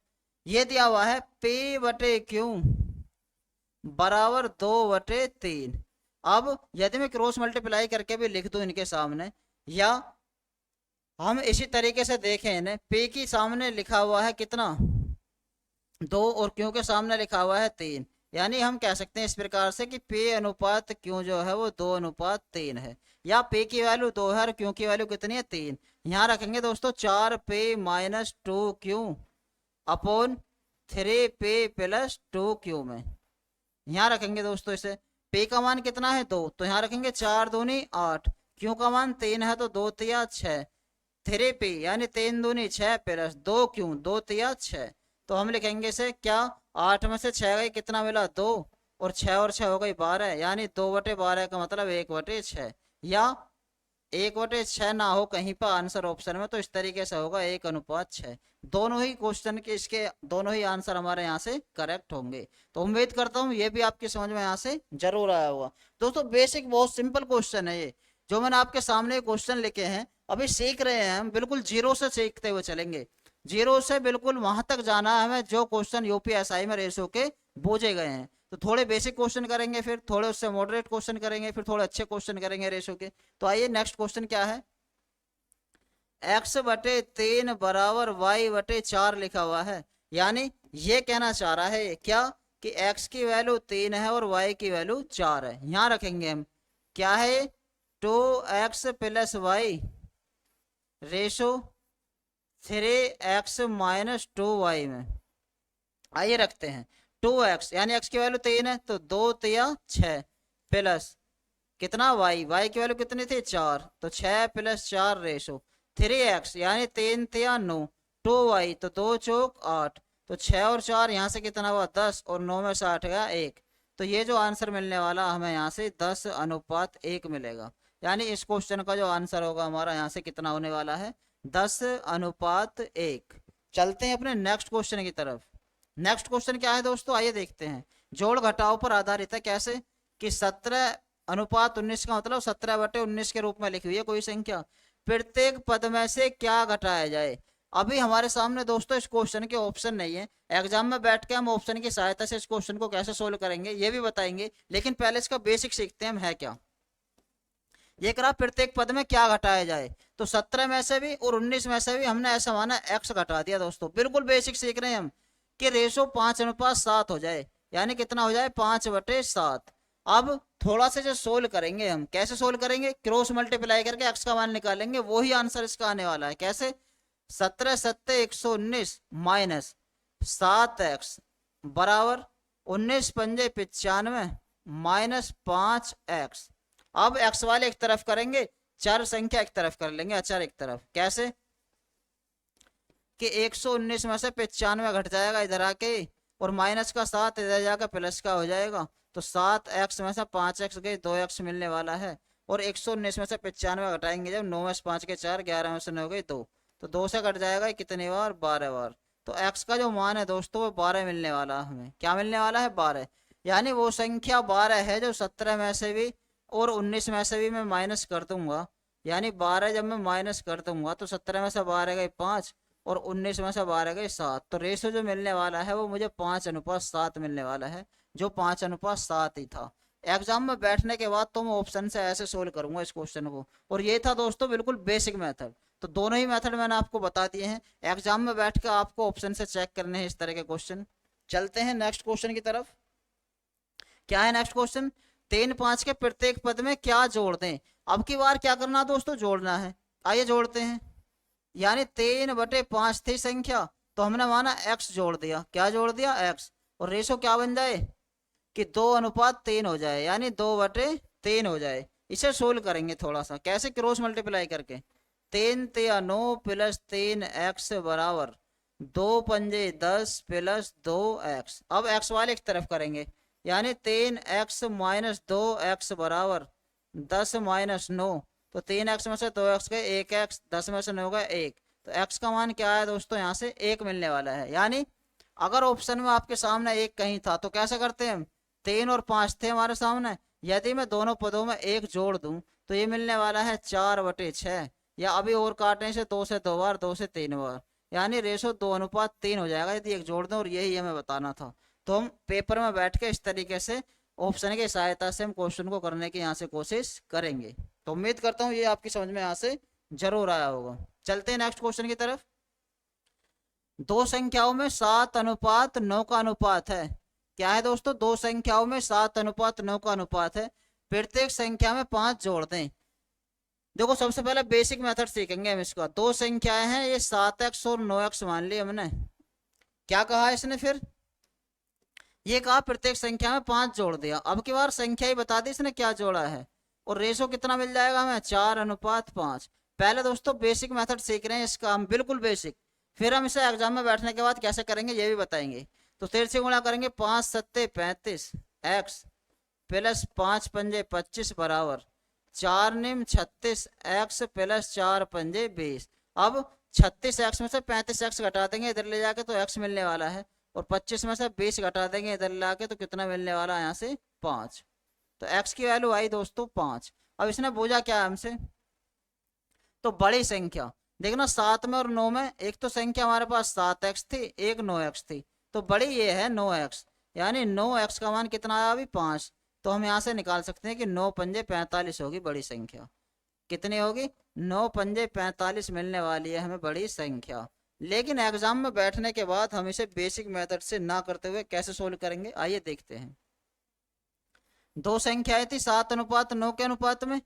ये दिया हुआ है P/Q बराबर 2/3। अब यदि मैं क्रॉस मल्टीप्लाई करके भी लिख दूं इनके सामने, या हम इसी तरीके से देखें इन्हें, p की सामने लिखा हुआ है कितना, 2, और q के सामने लिखा हुआ है 3। यानी हम कह सकते हैं इस प्रकार से कि p अनुपात q जो है वो 2:3 है, या p की वैल्यू 2 है और q की वैल्यू कितनी है, 3। यहाँ रखेंगे दोस्तों 4p minus 2q upon 3p plus 2q में। यहाँ रखेंगे दोस्तों इसे, p का मान कितना है 2, तो यहाँ रखेंगे 4 दूनी 8, q का मान 3 है तो 2 तिया 6, 3p यानी 3 दूनी 6 प्लस 2q 2 तिया 6। तो हम लिखेंगे इसे क्या, 8 में से 6 गई कितना मिला 2, और 6 और 6 हो गई 12, यानी 2/12 का मतलब 1/6, या 1/6 ना हो कहीं पर आंसर ऑप्शन में, तो इस तरीके से होगा 1:6। दोनों ही क्वेश्चन के इसके दोनों ही आंसर हमारे यहाँ से करेक्ट होंगे। तो उम्मीद करता हूँ ये भी आपकी समझ में यहाँ से जरूर आया होगा। दोस्तों बेसिक बहुत सिंपल क्वेश्चन है ये, जो मैंने आपके सामने क्वेश्चन लिखे हैं, अभी सीख रहे हैं हम, बिल्कुल जीरो से सीखते हुए चलेंगे, जीरो से बिल्कुल वहां तक जाना है हमें जो क्वेश्चन यूपीएसआई में रेशो के पूछे गए हैं। तो थोड़े बेसिक क्वेश्चन करेंगे, फिर थोड़े उससे मॉडरेट क्वेश्चन करेंगे, फिर थोड़े अच्छे क्वेश्चन करेंगे रेशो के। तो आइए नेक्स्ट क्वेश्चन क्या है, x/3 बराबर y/4 लिखा हुआ है। यानी ये कहना चाह रहा है क्या, कि x की वैल्यू 3 है और y की वैल्यू 4 है। यहाँ रखेंगे हम क्या है, 2x plus Y ratio 3x minus 2y में। आइए रखते हैं 2x, यानी x की वैल्यू 3 है तो 2 तिया 6 प्लस कितना y की वैल्यू कितनी थी 4, तो 6 प्लस 4 रेशो 3x यानी 3 तिया 9, 2y तो 2 चौक 8, तो 6 और 4 यहाँ से कितना हुआ 10, और 9 में से 8 गया 1। तो ये जो आंसर मिलने वाला हमें यहाँ से 10:1 मिलेगा। यानी इस क्वेश्चन का जो आंसर होगा हमारा यहाँ से कितना होने वाला है, 10:1। चलते हैं अपने नेक्स्ट क्वेश्चन की तरफ। नेक्स्ट क्वेश्चन क्या है दोस्तों, आइए देखते हैं। जोड़ घटाव पर आधारित है, कैसे कि 17:19 का मतलब 17/19 के रूप में लिखी हुई है कोई संख्या, प्रत्येक पद में से क्या घटाया जाए। अभी हमारे सामने दोस्तों इस क्वेश्चन के ऑप्शन नहीं है, एग्जाम में बैठ के हम ऑप्शन की सहायता से इस क्वेश्चन को कैसे सोल्व करेंगे ये भी बताएंगे, लेकिन पहले इसका बेसिक सीखते हैं हम है क्या। ये करा प्रत्येक पद में क्या घटाया जाए, तो 17 में से भी और 19 में से भी हमने ऐसा माना x घटा दिया। दोस्तों बिल्कुल बेसिक सीख रहे हैं हम कि रेशो 5:7 हो जाए, यानी कितना हो जाए 5/7। अब थोड़ा सा जो सोल्व करेंगे हम, कैसे सोल्व करेंगे, क्रॉस मल्टीप्लाई करके x का मान निकालेंगे, वही आंसर इसका आने वाला है। कैसे, 17 7 119 माइनस 7x बराबर 19 पंजे 95 माइनस 5x। अब x वाले एक तरफ करेंगे, चर संख्या एक तरफ कर लेंगे, अचर एक तरफ। कैसे कि 119 में से 95 घट जाएगा इधर आके, और माइनस का 7 इधर जाकर प्लस का हो जाएगा, तो 7x में से 5x गए 2x मिलने वाला है। और 119 में से 95 घटाएंगे जब, 9 में से 5 के 4, 11 में से 9 गई 2, तो 2 से कट जाएगा कितनी बार, 12 बार। तो x का जो मान है दोस्तों वो 12 मिलने वाला है हमें। क्या मिलने वाला है, 12। यानी वो संख्या 12 है जो 17 में से भी और 19 में से भी मैं माइनस कर दूंगा। यानी 12 जब मैं माइनस कर दूंगा तो 17 में से 12 गए 5 और 19 में से 12 गए 7, तो रेशो जो मिलने वाला है वो मुझे 5:7 मिलने वाला है, जो 5:7 ही था। एग्जाम में बैठने के बाद तो मैं ऑप्शन से ऐसे सोल्व करूंगा इस क्वेश्चन को। और ये था दोस्तों बिल्कुल बेसिक मेथड। तो दोनों ही मेथड मैंने आपको बता दिए हैं, एग्जाम में बैठ कर आपको ऑप्शन से चेक करने हैं इस तरह के क्वेश्चन। चलते हैं नेक्स्ट क्वेश्चन की तरफ। क्या है नेक्स्ट क्वेश्चन, 3 5 के प्रत्येक पद में क्या जोड़ दें। अब की बार क्या करना दोस्तों, जोड़ना है। आइए जोड़ते हैं। यानी 3/5 थी संख्या, तो हमने माना x जोड़ दिया। क्या जोड़ दिया, x। और रेशो क्या बन जाए कि 2:3 हो जाए, यानी 2/3 हो जाए। इसे सोल्व करेंगे थोड़ा सा, कैसे, क्रॉस मल्टीप्लाई करके। 3 तिया 9 प्लस 3x बराबर 2 पंजे 10 प्लस 2x। अब x वाले एक तरफ करेंगे, यानी 3x माइनस 2x बराबर 10 माइनस 9, तो 3x में से 2x गए 1x, 10 में से 9 गए 1, तो x का मान क्या है दोस्तों, यहाँ से 1 मिलने वाला है। यानी अगर ऑप्शन में आपके सामने 1 कहीं था तो कैसे करते हैं हम, 3 और 5 थे हमारे सामने, यदि मैं दोनों पदों में 1 जोड़ दूं तो ये मिलने वाला है 4/6, या अभी और काटने से 2 से 2 बार, 2 से 3 बार, यानी रेशो 2:3 हो जाएगा यदि 1 जोड़ दें। और यही हमें बताना था। तो हम पेपर में बैठ के इस तरीके से ऑप्शन की सहायता से हम क्वेश्चन को करने की यहाँ से कोशिश करेंगे। तो उम्मीद करता हूँ ये आपकी समझ में यहाँ से जरूर आया होगा। चलते हैं नेक्स्ट क्वेश्चन की तरफ। दो संख्याओं में 7:9 का अनुपात है। क्या है दोस्तों? दो संख्याओं में 7:9 का अनुपात है। प्रत्येक संख्या में 5 जोड़ दें। देखो सबसे पहले बेसिक मेथड सीखेंगे हम इसका। दो संख्याएं हैं, ये 7x और 9x मान ली हमने। क्या कहा इसने फिर? ये कहा प्रत्येक संख्या में 5 जोड़ दिया। अब की बार संख्या ही बता दी इसने क्या जोड़ा है, और रेशो कितना मिल जाएगा हमें? 4:5। पहले दोस्तों बेसिक मेथड सीख रहे हैं इसका हम, बिल्कुल बेसिक। फिर हम इसे एग्जाम में बैठने के बाद कैसे करेंगे ये भी बताएंगे। तो 13 से गुणा करेंगे, 5 सत्ते 35 x प्लस 5 पंजे 25 बराबर 4 निम 36 x प्लस 4 पंजे 20। अब 36x में से 35x घटा देंगे इधर ले जाके तो x मिलने वाला है, और 25 में से 20 घटा देंगे इधर ला के तो कितना मिलने वाला है यहाँ से? 5। तो x की वैल्यू आई दोस्तों 5। अब इसने पूछा क्या हमसे? तो बड़ी संख्या देखना 7 में और 9 में, एक तो संख्या हमारे पास 7x थी, एक 9x थी, तो बड़ी ये है 9x, यानी 9x का मान कितना आया अभी? 5। तो हम यहाँ से निकाल सकते हैं कि 9 पंजे 45 होगी बड़ी संख्या। कितनी होगी? 9 पंजे 45 मिलने वाली है हमें बड़ी संख्या। लेकिन एग्जाम में बैठने के बाद हम इसे बेसिक मेथड से ना करते हुए कैसे सोल्व करेंगे, आइए देखते हैं। दो संख्याएं थी 7:9 के अनुपात में।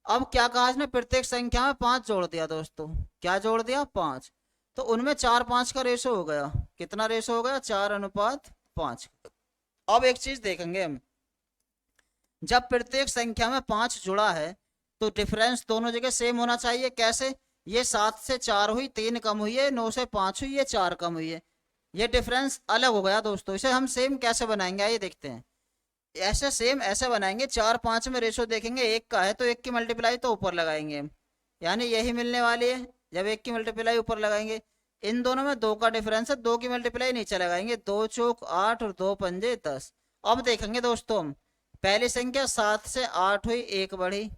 अब क्या कहा इसने? प्रत्येक संख्या में 5 जोड़ दिया दोस्तों। क्या जोड़ दिया? 5। तो उनमें 4:5 का रेशो हो गया। कितना रेशो हो गया? 4:5। अब एक चीज देखेंगे हम, जब प्रत्येक संख्या में 5 जुड़ा है तो डिफरेंस दोनों जगह सेम होना चाहिए। कैसे? ये 7 से 4 हुई, 3 कम हुई है, 9 से 5 हुई, ये 4 कम हुई है, ये डिफरेंस अलग हो गया दोस्तों। इसे हम सेम कैसे बनाएंगे आइए देखते हैं। ऐसे सेम ऐसे बनाएंगे, 4-5 में रेशो देखेंगे 1 का है तो 1 की मल्टीप्लाई तो ऊपर लगाएंगे हम, यानी यही मिलने वाली है। जब 1 की मल्टीप्लाई ऊपर लगाएंगे, इन दोनों में 2 का डिफरेंस है, 2 की मल्टीप्लाई नीचे लगाएंगे, 2 चौक 8 और 2 पंजे 10। अब देखेंगे दोस्तों हम, पहली संख्या 7 से 8 हुई 1 बढ़ी,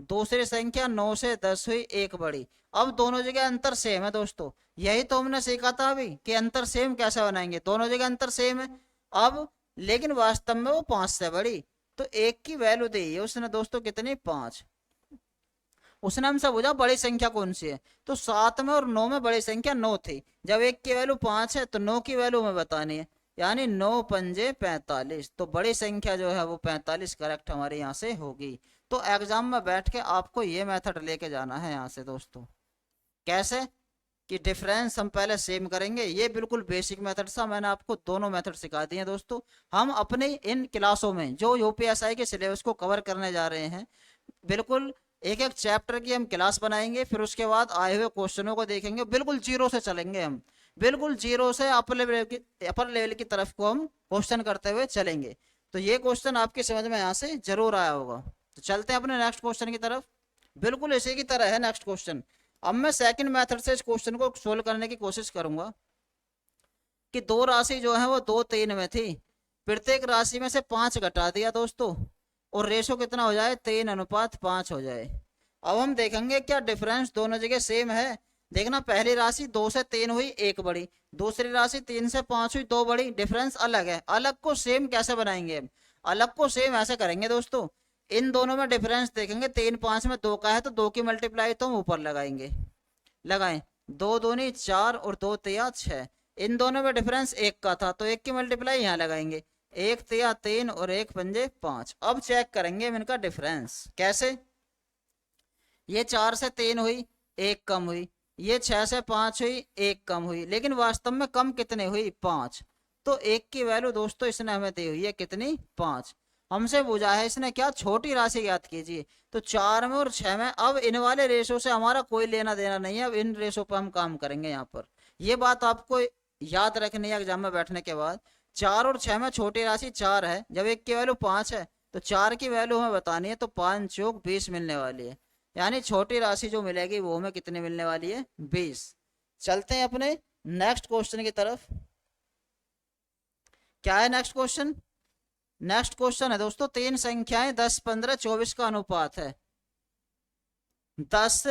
दूसरी संख्या 9 से 10 हुई 1 बढ़ी। अब दोनों जगह अंतर सेम है दोस्तों, यही तो हमने सीखा था अभी कि अंतर सेम कैसे बनाएंगे। दोनों जगह अंतर सेम है। अब लेकिन वास्तव में वो 5 से बड़ी, तो 1 की वैल्यू दी है उसने दोस्तों कितनी? 5। उसने हमसे पूछा बड़ी संख्या कौन सी है, तो 7 में और 9 में बड़ी संख्या 9 थी। जब 1 की वैल्यू 5 है तो 9 की वैल्यू हमें बतानी है, यानी 9 पंजे 45। तो बड़ी संख्या जो है वो 45 करेक्ट हमारे यहाँ से होगी। तो एग्जाम में बैठ के आपको ये मेथड लेके जाना है यहाँ से दोस्तों। कैसे? कि डिफरेंस हम पहले सेम करेंगे। ये बिल्कुल बेसिक मेथड था, मैंने आपको दोनों मेथड सिखा दिए दोस्तों। हम अपने इन क्लासों में जो यूपीएसआई के सिलेबस को कवर करने जा रहे हैं, बिल्कुल एक एक चैप्टर की हम क्लास बनाएंगे, फिर उसके बाद आए हुए क्वेश्चनों को देखेंगे। बिल्कुल जीरो से चलेंगे हम, बिल्कुल जीरो से अपर लेवल की तरफ को हम क्वेश्चन करते हुए चलेंगे। तो ये क्वेश्चन आपकी समझ में यहाँ से जरूर आया होगा। तो चलते हैं अपने नेक्स्ट क्वेश्चन की तरफ। बिल्कुल इसी की तरह है नेक्स्ट क्वेश्चन। अब मैं सेकंड मेथड से इस क्वेश्चन को सोल्व करने की कोशिश करूंगा कि दो राशि जो है वो 2-3 में थी, प्रत्येक राशि में से 5 घटा दिया दोस्तों, और रेशो कितना हो जाए? 3:5 हो जाए। अब हम देखेंगे क्या डिफरेंस दोनों जगह सेम है। देखना पहली राशि 2 से 3 हुई 1 बड़ी, दूसरी राशि 3 से 5 हुई 2 बड़ी, डिफरेंस अलग है। अलग को सेम कैसे बनाएंगे हम? अलग को सेम ऐसे करेंगे दोस्तों, इन दोनों में डिफरेंस देखेंगे, 3-5 में 2 का है तो 2 की मल्टीप्लाई तो हम ऊपर लगाएंगे, लगाएं 2 दूनी 4 और 2 तिया 6। इन दोनों में डिफरेंस 1 का था तो 1 की मल्टीप्लाई यहाँ लगाएंगे, 1 तिया 3 और 1 पंजे 5। अब चेक करेंगे इनका डिफरेंस। कैसे? ये 4 से 3 हुई 1 कम हुई, ये 6 से 5 हुई 1 कम हुई, लेकिन वास्तव में कम कितने हुई? 5। तो 1 की वैल्यू दोस्तों इसने हमें दी हुई है कितनी? 5। हमसे पूछा है इसने क्या? छोटी राशि ज्ञात कीजिए। तो 4 में और 6 में, अब इन वाले रेशो से हमारा कोई लेना देना नहीं है, अब इन रेशो पर हम काम करेंगे यहाँ पर। ये बात आपको याद रखनी है एग्जाम में बैठने के बाद। 4 और 6 में छोटी राशि 4 है, जब 1 की वैल्यू 5 है तो 4 की वैल्यू हमें बतानी है, तो 5 चौक 20 मिलने वाली है, यानी छोटी राशि जो मिलेगी वो हमें कितनी मिलने वाली है? 20। चलते हैं अपने नेक्स्ट क्वेश्चन की तरफ। क्या है नेक्स्ट क्वेश्चन? नेक्स्ट क्वेश्चन है दोस्तों, 3 संख्याएं 10, 15, 24 का अनुपात है। 10,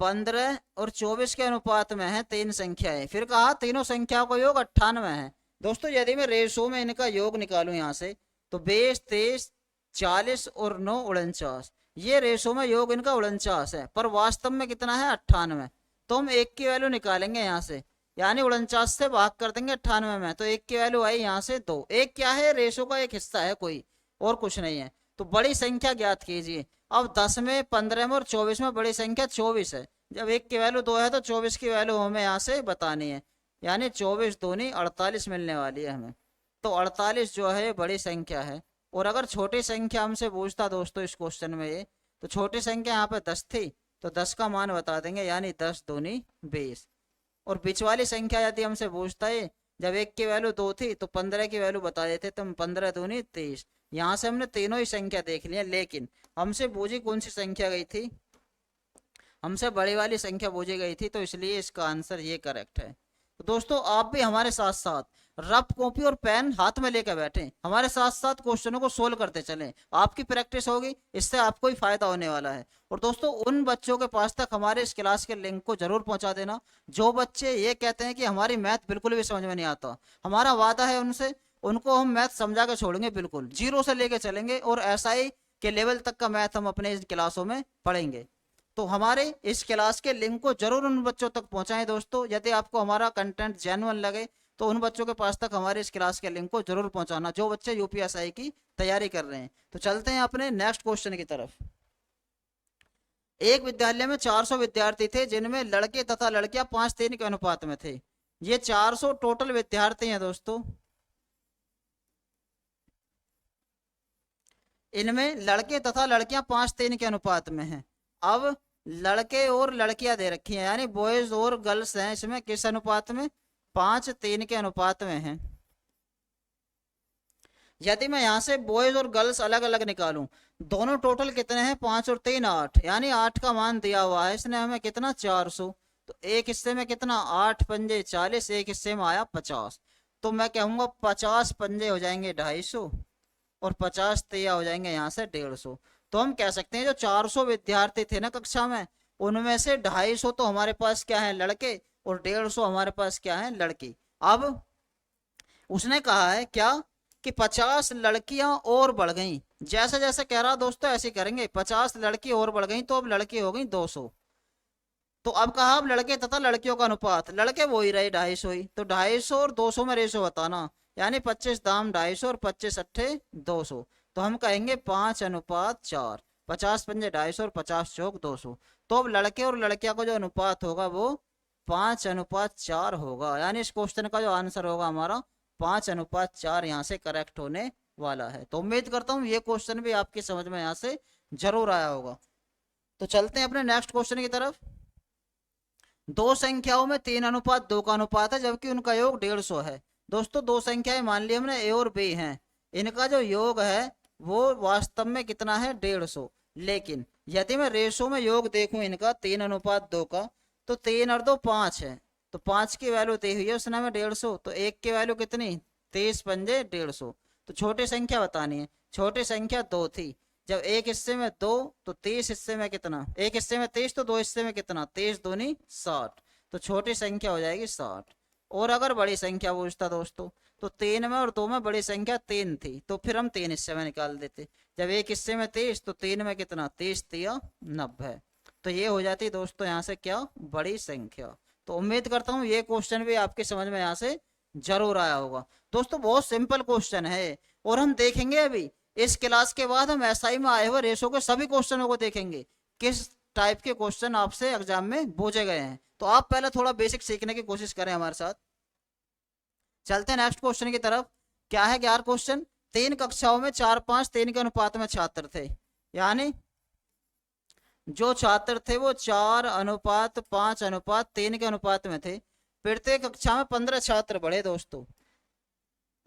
15 और 24 के अनुपात में है 3 संख्याएं। फिर कहा तीनों संख्याओं का योग 98 है। दोस्तों यदि मैं रेशो में इनका योग निकालूं यहाँ से, तो 20, 23, 40 और 9 49। ये रेशो में योग इनका 49 है, पर वास्तव में कितना है? 98। तो हम 1 की वैल्यू निकालेंगे यहाँ से, यानी 49 से भाग कर देंगे 98 में, तो 1 की वैल्यू आई यहाँ से 2। एक क्या है, रेशो का एक हिस्सा है कोई, और कुछ नहीं है। तो बड़ी संख्या ज्ञात कीजिए। अब 10 में, 15 में और 24 में बड़ी संख्या 24 है। जब 1 की वैल्यू 2 है तो 24 की वैल्यू हमें यहाँ से बतानी है, यानी 24 दूनी 48 मिलने वाली है हमें। तो 48 जो है बड़ी संख्या है। और अगर छोटी संख्या हमसे पूछता दोस्तों इस क्वेश्चन में ये, तो छोटी संख्या यहाँ पे 10 थी, तो 10 का मान बता देंगे, यानी 10 दूनी 20। और बीच वाली संख्या यदि हमसे पूछता है, जब 1 की वैल्यू 2 थी तो 15 की वैल्यू बता देते, तो हम 15 दूनी 23। यहाँ से हमने तीनों ही संख्या देख लिया, लेकिन हमसे पूछी कौन सी संख्या गई थी, हमसे बड़ी वाली संख्या पूछी गई थी, तो इसलिए इसका आंसर ये करेक्ट है। तो दोस्तों आप भी हमारे साथ साथ रफ कॉपी और पेन हाथ में लेकर बैठे, हमारे साथ साथ क्वेश्चनों को सोल्व करते चलें, आपकी प्रैक्टिस होगी, इससे आपको ही फायदा होने वाला है। और दोस्तों उन बच्चों के पास तक हमारे इस क्लास के लिंक को जरूर पहुंचा देना जो बच्चे ये कहते हैं कि हमारी मैथ बिल्कुल भी समझ में नहीं आता। हमारा वादा है उनसे, उनको हम मैथ समझा के छोड़ेंगे, बिल्कुल जीरो से लेके चलेंगे, और एसआई के लेवल तक का मैथ हम अपने इस क्लासों में पढ़ेंगे। तो हमारे इस क्लास के लिंक को जरूर उन बच्चों तक पहुंचाएं दोस्तों। यदि आपको हमारा कंटेंट जेन्युइन लगे तो उन बच्चों के पास तक हमारे इस क्लास के लिंक को जरूर पहुंचाना जो बच्चे यूपीएसआई की तैयारी कर रहे हैं। तो चलते हैं अपने नेक्स्ट क्वेश्चन की तरफ। एक विद्यालय में 400 विद्यार्थी थे, जिनमें लड़के तथा लड़कियां 5:3 के अनुपात में थे। ये 400 टोटल विद्यार्थी हैं दोस्तों, इनमें लड़के तथा लड़कियां 5:3 के अनुपात में हैं। अब लड़के और लड़कियां दे रखी हैं, यानी बॉयज और गर्ल्स हैं, इसमें किस अनुपात में, 5:3 के अनुपात में हैं। यदि मैं यहाँ से बॉयज और गर्ल्स अलग अलग निकालूं, दोनों टोटल कितने हैं, 5 और 3 8, यानी 8 का मान दिया हुआ है इसने हमें कितना, 400। तो एक हिस्से में कितना, 8 पंजे 40, एक हिस्से में आया 50। तो मैं कहूंगा 50 पंजे हो जाएंगे 250, और 50 तिया हो जाएंगे यहाँ से 150। तो हम कह सकते हैं जो 400 विद्यार्थी थे ना कक्षा में, उनमें से 250 तो हमारे पास क्या है, लड़के, और 150 हमारे पास क्या है, लड़की। अब उसने कहा है क्या कि 50 लड़कियां और बढ़ गई, जैसे जैसे कह रहा दोस्तों ऐसे करेंगे, 50 लड़की और बढ़ गई तो अब लड़की हो गई 200। तो अब कहा अब लड़के तथा लड़कियों का अनुपात, लड़के वो ही रहे 250 ही, तो 250 और 200 में रेशो बताना, यानी 25 दाम 250 और 25 अट्ठे 200। तो हम कहेंगे 5:4, 50 पंजे 250 और 50 चौक 200। तो अब लड़के और लड़कियां का जो अनुपात होगा वो 5:4 होगा, यानी इस क्वेश्चन का जो आंसर होगा हमारा 5:4 यहाँ से करेक्ट होने वाला है। तो उम्मीद करता हूँ ये क्वेश्चन भी आपकी समझ में यहाँ से जरूर आया होगा। तो चलते हैं अपने नेक्स्ट क्वेश्चन की तरफ। दो संख्याओं में 3:2 का अनुपात है, जबकि उनका योग 150 है। दोस्तों दो संख्याएं मान ली हमने ए और बी हैं, इनका जो योग है वो वास्तव में कितना है, 150। लेकिन यदि मैं रेशो में योग देखूं इनका 3:2 का, तो 3 और 2 5 है, तो 5 की वैल्यू दी हुई है उसने हमें 150, तो 1 की वैल्यू कितनी, 30 पंजे 150। तो छोटी संख्या बतानी है, छोटी संख्या 2 थी, जब एक हिस्से में 2 तो 30 हिस्से में कितना, एक हिस्से में 30 तो 2 हिस्से में कितना, 30 दूनी 60, तो छोटी संख्या हो जाएगी 60। और अगर बड़ी संख्या पूछता दोस्तों, तो 3 में और 2 में बड़ी संख्या 3 थी, तो फिर हम 3 हिस्से में निकाल देते, जब एक हिस्से में 30 तो 3 में कितना, 30 तिया 90। तो ये हो जाती दोस्तों यहाँ से क्या, बड़ी संख्या। तो उम्मीद करता हूँ ये क्वेश्चन भी आपकी समझ में यहाँ से जरूर आया होगा। दोस्तों बहुत सिंपल क्वेश्चन है, और हम देखेंगे अभी इस क्लास के बाद हम एसआई में आए हुए रेशो के सभी क्वेश्चनों को देखेंगे, किस टाइप के क्वेश्चन आपसे एग्जाम में पूछे गए हैं। तो आप पहले थोड़ा बेसिक सीखने की कोशिश करें हमारे साथ। चलते हैं नेक्स्ट क्वेश्चन की तरफ। क्या है यार क्वेश्चन, 3 कक्षाओं में 4 5 3 के अनुपात में छात्र थे, यानी जो छात्र थे वो 4:5:3 के अनुपात में थे। प्रत्येक कक्षा में 15 छात्र बढ़े दोस्तों,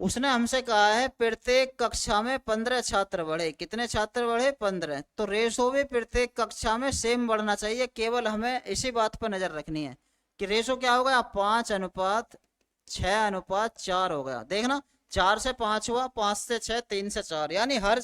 उसने हमसे कहा है प्रत्येक कक्षा में 15 छात्र बढ़े, कितने छात्र बढ़े, 15। तो रेशो भी प्रत्येक कक्षा में सेम बढ़ना चाहिए, केवल हमें इसी बात पर नजर रखनी है कि रेशो क्या होगा, 5:6:4 हो गया। देखना 4 से 5 हुआ, 5 से 6, 3 से 4, यानी हर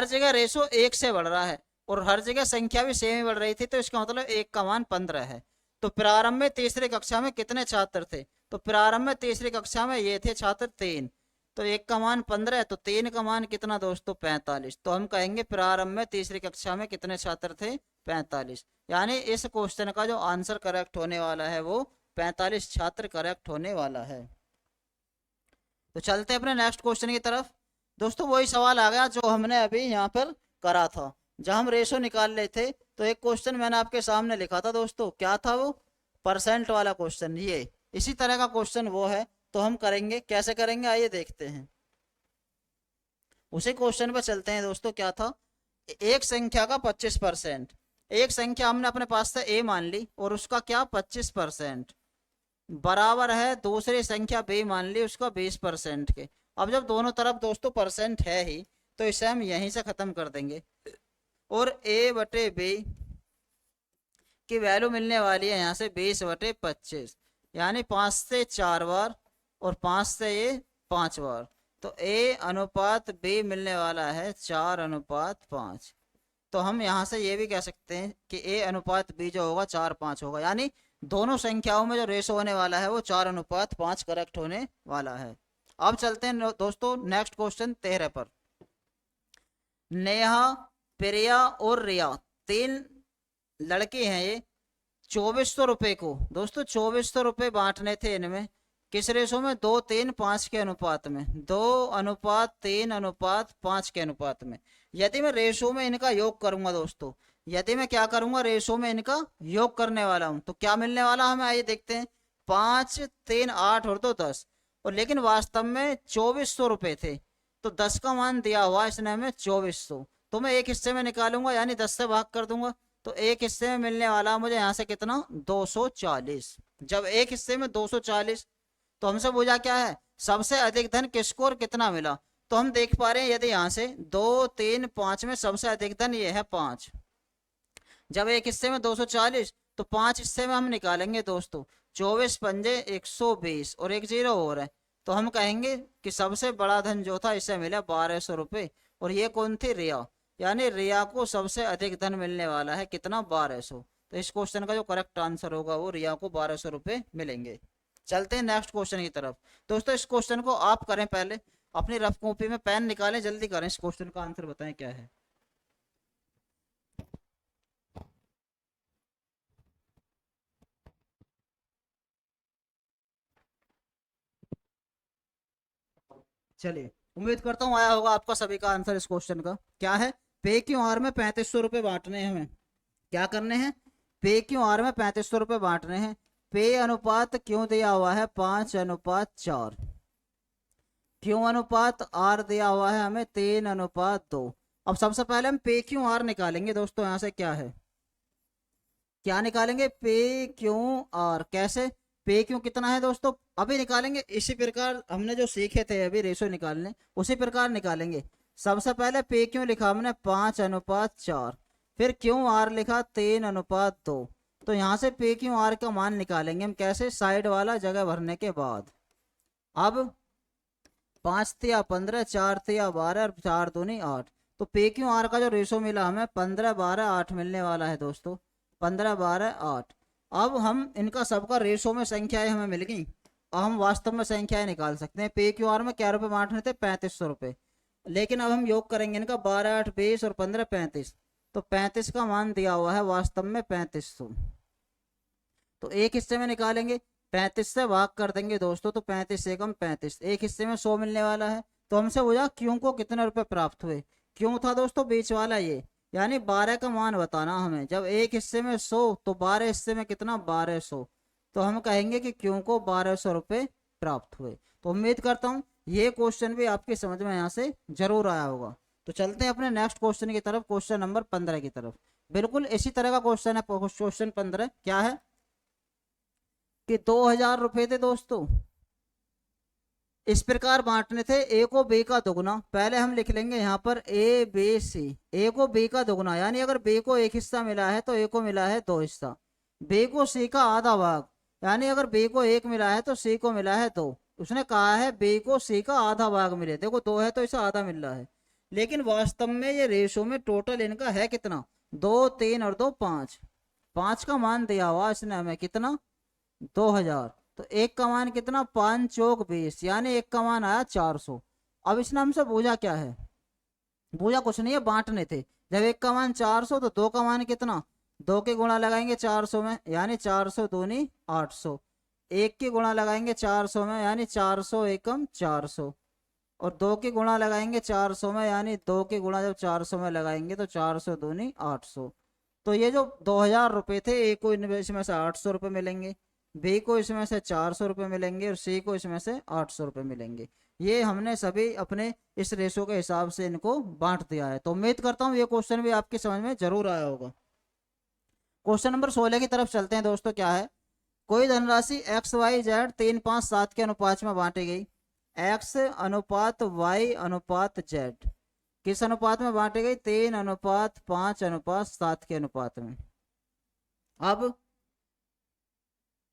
जगह रेशो 1 से बढ़ रहा है, और हर जगह संख्या भी सेम ही बढ़ रही थी, तो इसका मतलब 1 का मान 15 है। तो प्रारंभ में तीसरी कक्षा में कितने छात्र थे, तो प्रारंभ में तीसरी कक्षा में ये थे छात्र 3, तो 1 का मान 15, तो 3 का मान कितना दोस्तों 45। तो हम कहेंगे प्रारंभ में तीसरी कक्षा में कितने छात्र थे 45। यानी इस क्वेश्चन का जो आंसर करेक्ट होने वाला है वो 45 छात्र करेक्ट होने वाला है। तो चलते हैं अपने नेक्स्ट क्वेश्चन की तरफ। दोस्तों वही सवाल आ गया जो हमने अभी यहाँ पर करा था, जहाँ हम रेशो निकाल रहे थे। तो एक क्वेश्चन मैंने आपके सामने लिखा था दोस्तों, क्या था वो, परसेंट वाला क्वेश्चन। ये इसी तरह का क्वेश्चन वो है। तो हम करेंगे, कैसे करेंगे आइए देखते हैं। उसी क्वेश्चन पर चलते हैं दोस्तों। क्या था, एक संख्या का 25%। एक संख्या हमने अपने पास से ए मान ली और उसका क्या 25% बराबर है दूसरी संख्या बी मान ली उसका 20% के। अब जब दोनों तरफ दोस्तों परसेंट है ही, तो इसे हम यहीं से खत्म कर देंगे और ए बटे बी की वैल्यू मिलने वाली है यहाँ से 20/25, यानी 5 से 4 बार और 5 से ये 5 बार। तो ए अनुपात बी मिलने वाला है 4:5। तो हम यहाँ से ये भी कह सकते हैं कि ए अनुपात बी जो होगा 4:5 होगा, यानी दोनों संख्याओं में जो रेशो होने वाला है वो 4:5 करेक्ट होने वाला है। अब चलते हैं दोस्तों नेक्स्ट क्वेश्चन 13 पर। नेहा, प्रिया और रिया, 3 लड़के हैं ये। 2400 रुपए को दोस्तों 2400 रुपए बांटने थे इनमें, किस रेशो में, 2:3:5 के अनुपात में, 2:3:5 के अनुपात में। यदि मैं रेशो में इनका योग करूंगा दोस्तों, यदि मैं क्या करूंगा, रेशो में इनका योग करने वाला हूं, तो क्या मिलने वाला हमें आइए देखते हैं। 5, 3, 8 और 2 10। और लेकिन वास्तव में 2400 रुपए थे, तो 10 का मान दिया हुआ इसने हमें 2400। तो मैं एक हिस्से में निकालूंगा, यानी 10 से भाग कर दूंगा। तो एक हिस्से में मिलने वाला मुझे यहाँ से कितना 240। जब एक हिस्से में 240, तो हमसे पूछा क्या है, सबसे अधिक धन किसको और कितना मिला। तो हम देख पा रहे हैं यदि यहाँ से 2, 3, 5 में सबसे अधिक धन ये है 5। जब एक हिस्से में 240, तो 5 हिस्से में हम निकालेंगे दोस्तों। 24 पंजे 120 और एक जीरो और है। तो हम कहेंगे कि सबसे बड़ा धन जो था इसे मिला 1200 रुपये। और ये कौन थी, रिया। यानी रिया को सबसे अधिक धन मिलने वाला है कितना, 1200। तो इस क्वेश्चन का जो करेक्ट आंसर होगा वो रिया को 1200 रुपये मिलेंगे। चलते हैं नेक्स्ट क्वेश्चन की तरफ। दोस्तों इस क्वेश्चन को आप करें, पहले अपनी रफ कॉपी में पेन निकालें, जल्दी करें, इस क्वेश्चन का आंसर बताएं क्या है। चलिए, उम्मीद करता हूँ आया होगा आपका सभी का आंसर इस क्वेश्चन का। क्या है, पे क्यू आर में 3500 रुपये बांटने हैं हमें। क्या करने हैं, पे क्यू आर में 3500 रुपये बांटने हैं। पे अनुपात क्यों दिया हुआ है 5:4। क्यों अनुपात आर दिया हुआ है हमें 3:2। अब सबसे पहले हम पे क्यू आर निकालेंगे दोस्तों। यहाँ से क्या है, क्या निकालेंगे, पे क्यू आर। कैसे, पे क्यू कितना है दोस्तों, अभी निकालेंगे इसी प्रकार हमने जो सीखे थे अभी रेशो निकालने, उसी प्रकार निकालेंगे। सबसे पहले पे क्यू लिखा हमने 5:4, फिर क्यू आर लिखा 3:2। तो यहाँ से पे क्यू आर का मान निकालेंगे हम कैसे, साइड वाला जगह भरने के बाद। अब 5 तिया 15, 4 तिया 12 और 4 दूनी 8। तो पे क्यू आर का जो रेशो मिला हमें 15, 12, 8 मिलने वाला है दोस्तों। 15, 12, 8। अब हम इनका सबका रेशो में संख्याएं हमें मिल गई। अब हम वास्तव में संख्याएं निकाल सकते हैं। पे क्यू आर में क्या रुपए बांटने थे, 3500 रुपये। लेकिन अब हम योग करेंगे इनका, 12, 8, 20 और 15, 35। तो 35 का मान दिया हुआ है वास्तव में 3500। तो एक हिस्से में निकालेंगे, 35 से भाग कर देंगे दोस्तों। तो 35 से कम 35, एक हिस्से में 100 मिलने वाला है। तो हमसे बोला क्यों को कितने रुपए प्राप्त हुए। क्यों था दोस्तों बीच वाला ये, यानी 12 का मान बताना हमें। जब एक हिस्से में 100, तो 12 हिस्से में कितना 1200। तो हम कहेंगे कि क्यों को 1200 रुपये प्राप्त हुए। तो उम्मीद करता हूँ ये क्वेश्चन भी आपकी समझ में यहाँ से जरूर आया होगा। तो चलते हैं अपने नेक्स्ट क्वेश्चन की तरफ, क्वेश्चन नंबर 15 की तरफ। बिल्कुल इसी तरह का क्वेश्चन है क्वेश्चन 15। क्या है कि 2000 रुपए थे दोस्तों, इस प्रकार बांटने थे। ए को बी का दोगुना, पहले हम लिख लेंगे यहाँ पर ए बी सी। ए को बी का दोगुना, यानी अगर बी को एक हिस्सा मिला है तो ए को मिला है 2 हिस्सा। बी को सी का आधा भाग, यानी अगर बी को 1 मिला है तो सी को मिला है 2। उसने कहा है बी को सी का आधा भाग मिले, देखो 2 है तो इसे आधा मिल रहा है। लेकिन वास्तव में ये रेशो में टोटल इनका है कितना, 2, 3 और 2 5। 5 का मान दिया हुआ इसने हमें कितना, 2000। तो एक का मान कितना, 5 चौक 20, यानी एक का मान आया 400। अब इसने हमसे पूछा क्या है, पूछा कुछ नहीं है, बांटने थे। जब एक का मान 400 तो दो का मान कितना, दो के गुणा लगाएंगे 400 में, यानी 400 दूनी 800। एक के गुणा लगाएंगे 400 में, यानी 400 एकम 400। और दो के गुणा लगाएंगे 400 में, यानी दो के गुणा जब 400 में लगाएंगे तो 400 दूनी 800। तो ये जो 2000 रुपये थे, ए को इसमें से 800 रुपये मिलेंगे, बी को इसमें से 400 रुपये मिलेंगे और सी को इसमें से 800 रुपये मिलेंगे। ये हमने सभी अपने इस रेशो के हिसाब से इनको बांट दिया है। तो उम्मीद करता हूँ ये क्वेश्चन भी आपकी समझ में जरूर आया होगा। क्वेश्चन नंबर 16 की तरफ चलते हैं दोस्तों। क्या है, कोई धनराशि एक्स वाई जेड 3 5 7 के अनुपात में बांटी गई। एक्स अनुपात वाई अनुपात जेड किस अनुपात में बांटी गई, 3 अनुपात 5 अनुपात 7 के अनुपात में। अब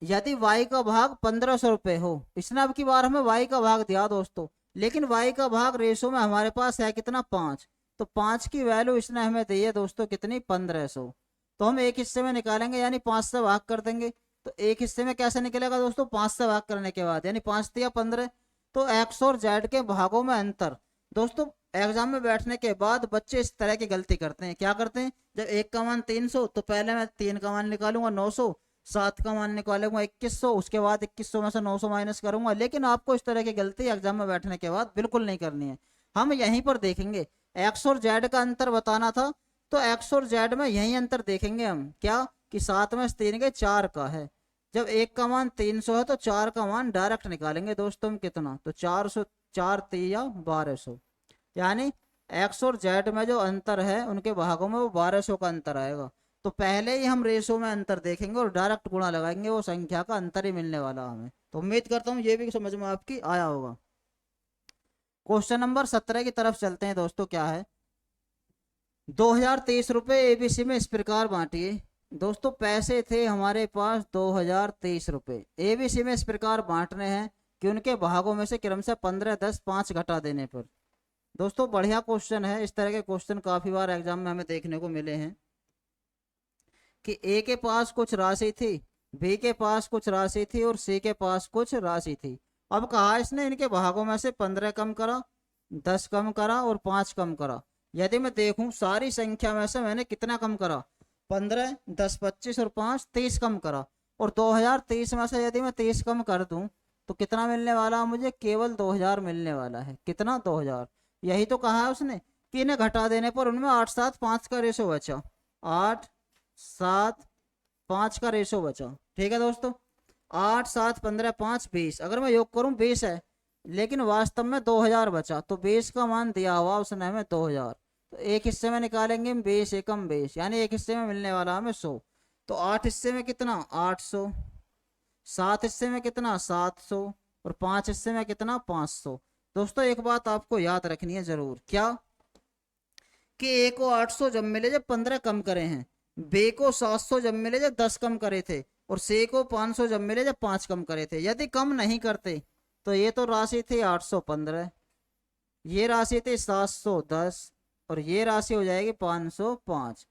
यदि y का भाग 1500 रुपये हो, इसने अब की बार हमें y का भाग दिया दोस्तों, लेकिन y का भाग रेशो में हमारे पास है कितना, 5। तो 5 की वैल्यू इसने हमें दी है दोस्तों कितनी, 1500। तो हम एक हिस्से में निकालेंगे, यानी 5 से भाग कर देंगे। तो एक हिस्से में कैसे निकलेगा दोस्तों, 5 से भाग करने के बाद, यानी 5 दिया 15। तो एक्स और जेड के भागों में अंतर। दोस्तों एग्जाम में बैठने के बाद बच्चे इस तरह की गलती करते हैं। क्या करते हैं, जब एक का मान 300 तो पहले मैं 3 का मान निकालूंगा 900, 7 का मान निकालूंगा 2100, उसके बाद 2100 में से 900 माइनस करूंगा। लेकिन आपको इस तरह की गलती एग्जाम में बैठने के बाद बिल्कुल नहीं करनी है। हम यहीं पर देखेंगे, एक्स और जेड का अंतर बताना था, तो एक्स और जेड में यही अंतर देखेंगे हम, क्या कि 7 में से 3 के 4 का है। जब एक का मान 300 है तो 4 का मान डायरेक्ट निकालेंगे दोस्तों हम कितना, तो 400, 4 3 1200, यानी एक्स और जेड में जो अंतर है उनके भागों में वो 1200 का अंतर आएगा। तो पहले ही हम रेशो में अंतर देखेंगे और डायरेक्ट गुणा लगाएंगे, वो संख्या का अंतर ही मिलने वाला हमें। तो उम्मीद करता हूँ ये भी समझ में आपकी आया होगा। क्वेश्चन नंबर 17 की तरफ चलते हैं दोस्तों। क्या है, 2023 रुपये एबीसी में इस प्रकार बांटिए। दोस्तों पैसे थे हमारे पास 2023 रुपये, एबीसी में इस प्रकार बांटने हैं कि उनके भागों में से क्रम से 15 10 5 घटा देने पर। दोस्तों बढ़िया क्वेश्चन है, इस तरह के क्वेश्चन काफी बार एग्जाम में हमें देखने को मिले हैं कि ए के पास कुछ राशि थी, बी के पास कुछ राशि थी और सी के पास कुछ राशि थी। अब कहा इसने इनके भागों में से 15 कम करा, 10 कम करा और 5 कम करा। यदि मैं देखूं सारी संख्या में से मैंने कितना कम करा, 15 10 25 और 5 30 कम करा। और 2023 में से यदि मैं 30 कम कर दूं तो कितना मिलने वाला है मुझे, केवल 2000 मिलने वाला है। कितना, 2000। यही तो कहा है उसने कि इन्हें घटा देने पर उनमें 8 7 5 का रेशो बचा, 8 7 5 का रेशो बचा। ठीक है दोस्तों, 8 7 15 5 20, अगर मैं योग करूं 20 है, लेकिन वास्तव में 2000 बचा। तो 20 का मान दिया हुआ उसने हमें 2000। तो एक हिस्से में निकालेंगे हम 20 एकम 20, यानी एक हिस्से में मिलने वाला हमें 100। तो 8 हिस्से में कितना, 800, 7 हिस्से में कितना, 700 और 5 हिस्से में कितना, 500। दोस्तों एक बात आपको याद रखनी है जरूर, क्या कि ए को 800 जब मिले जब 15 कम करे हैं, बे को 700 जब मिले जब 10 कम करे थे, और सी को 500 जब मिले जब 5 कम करे थे। यदि कम नहीं करते तो ये तो राशि थी 815, ये राशि थी 710 और ये राशि हो जाएगी 505,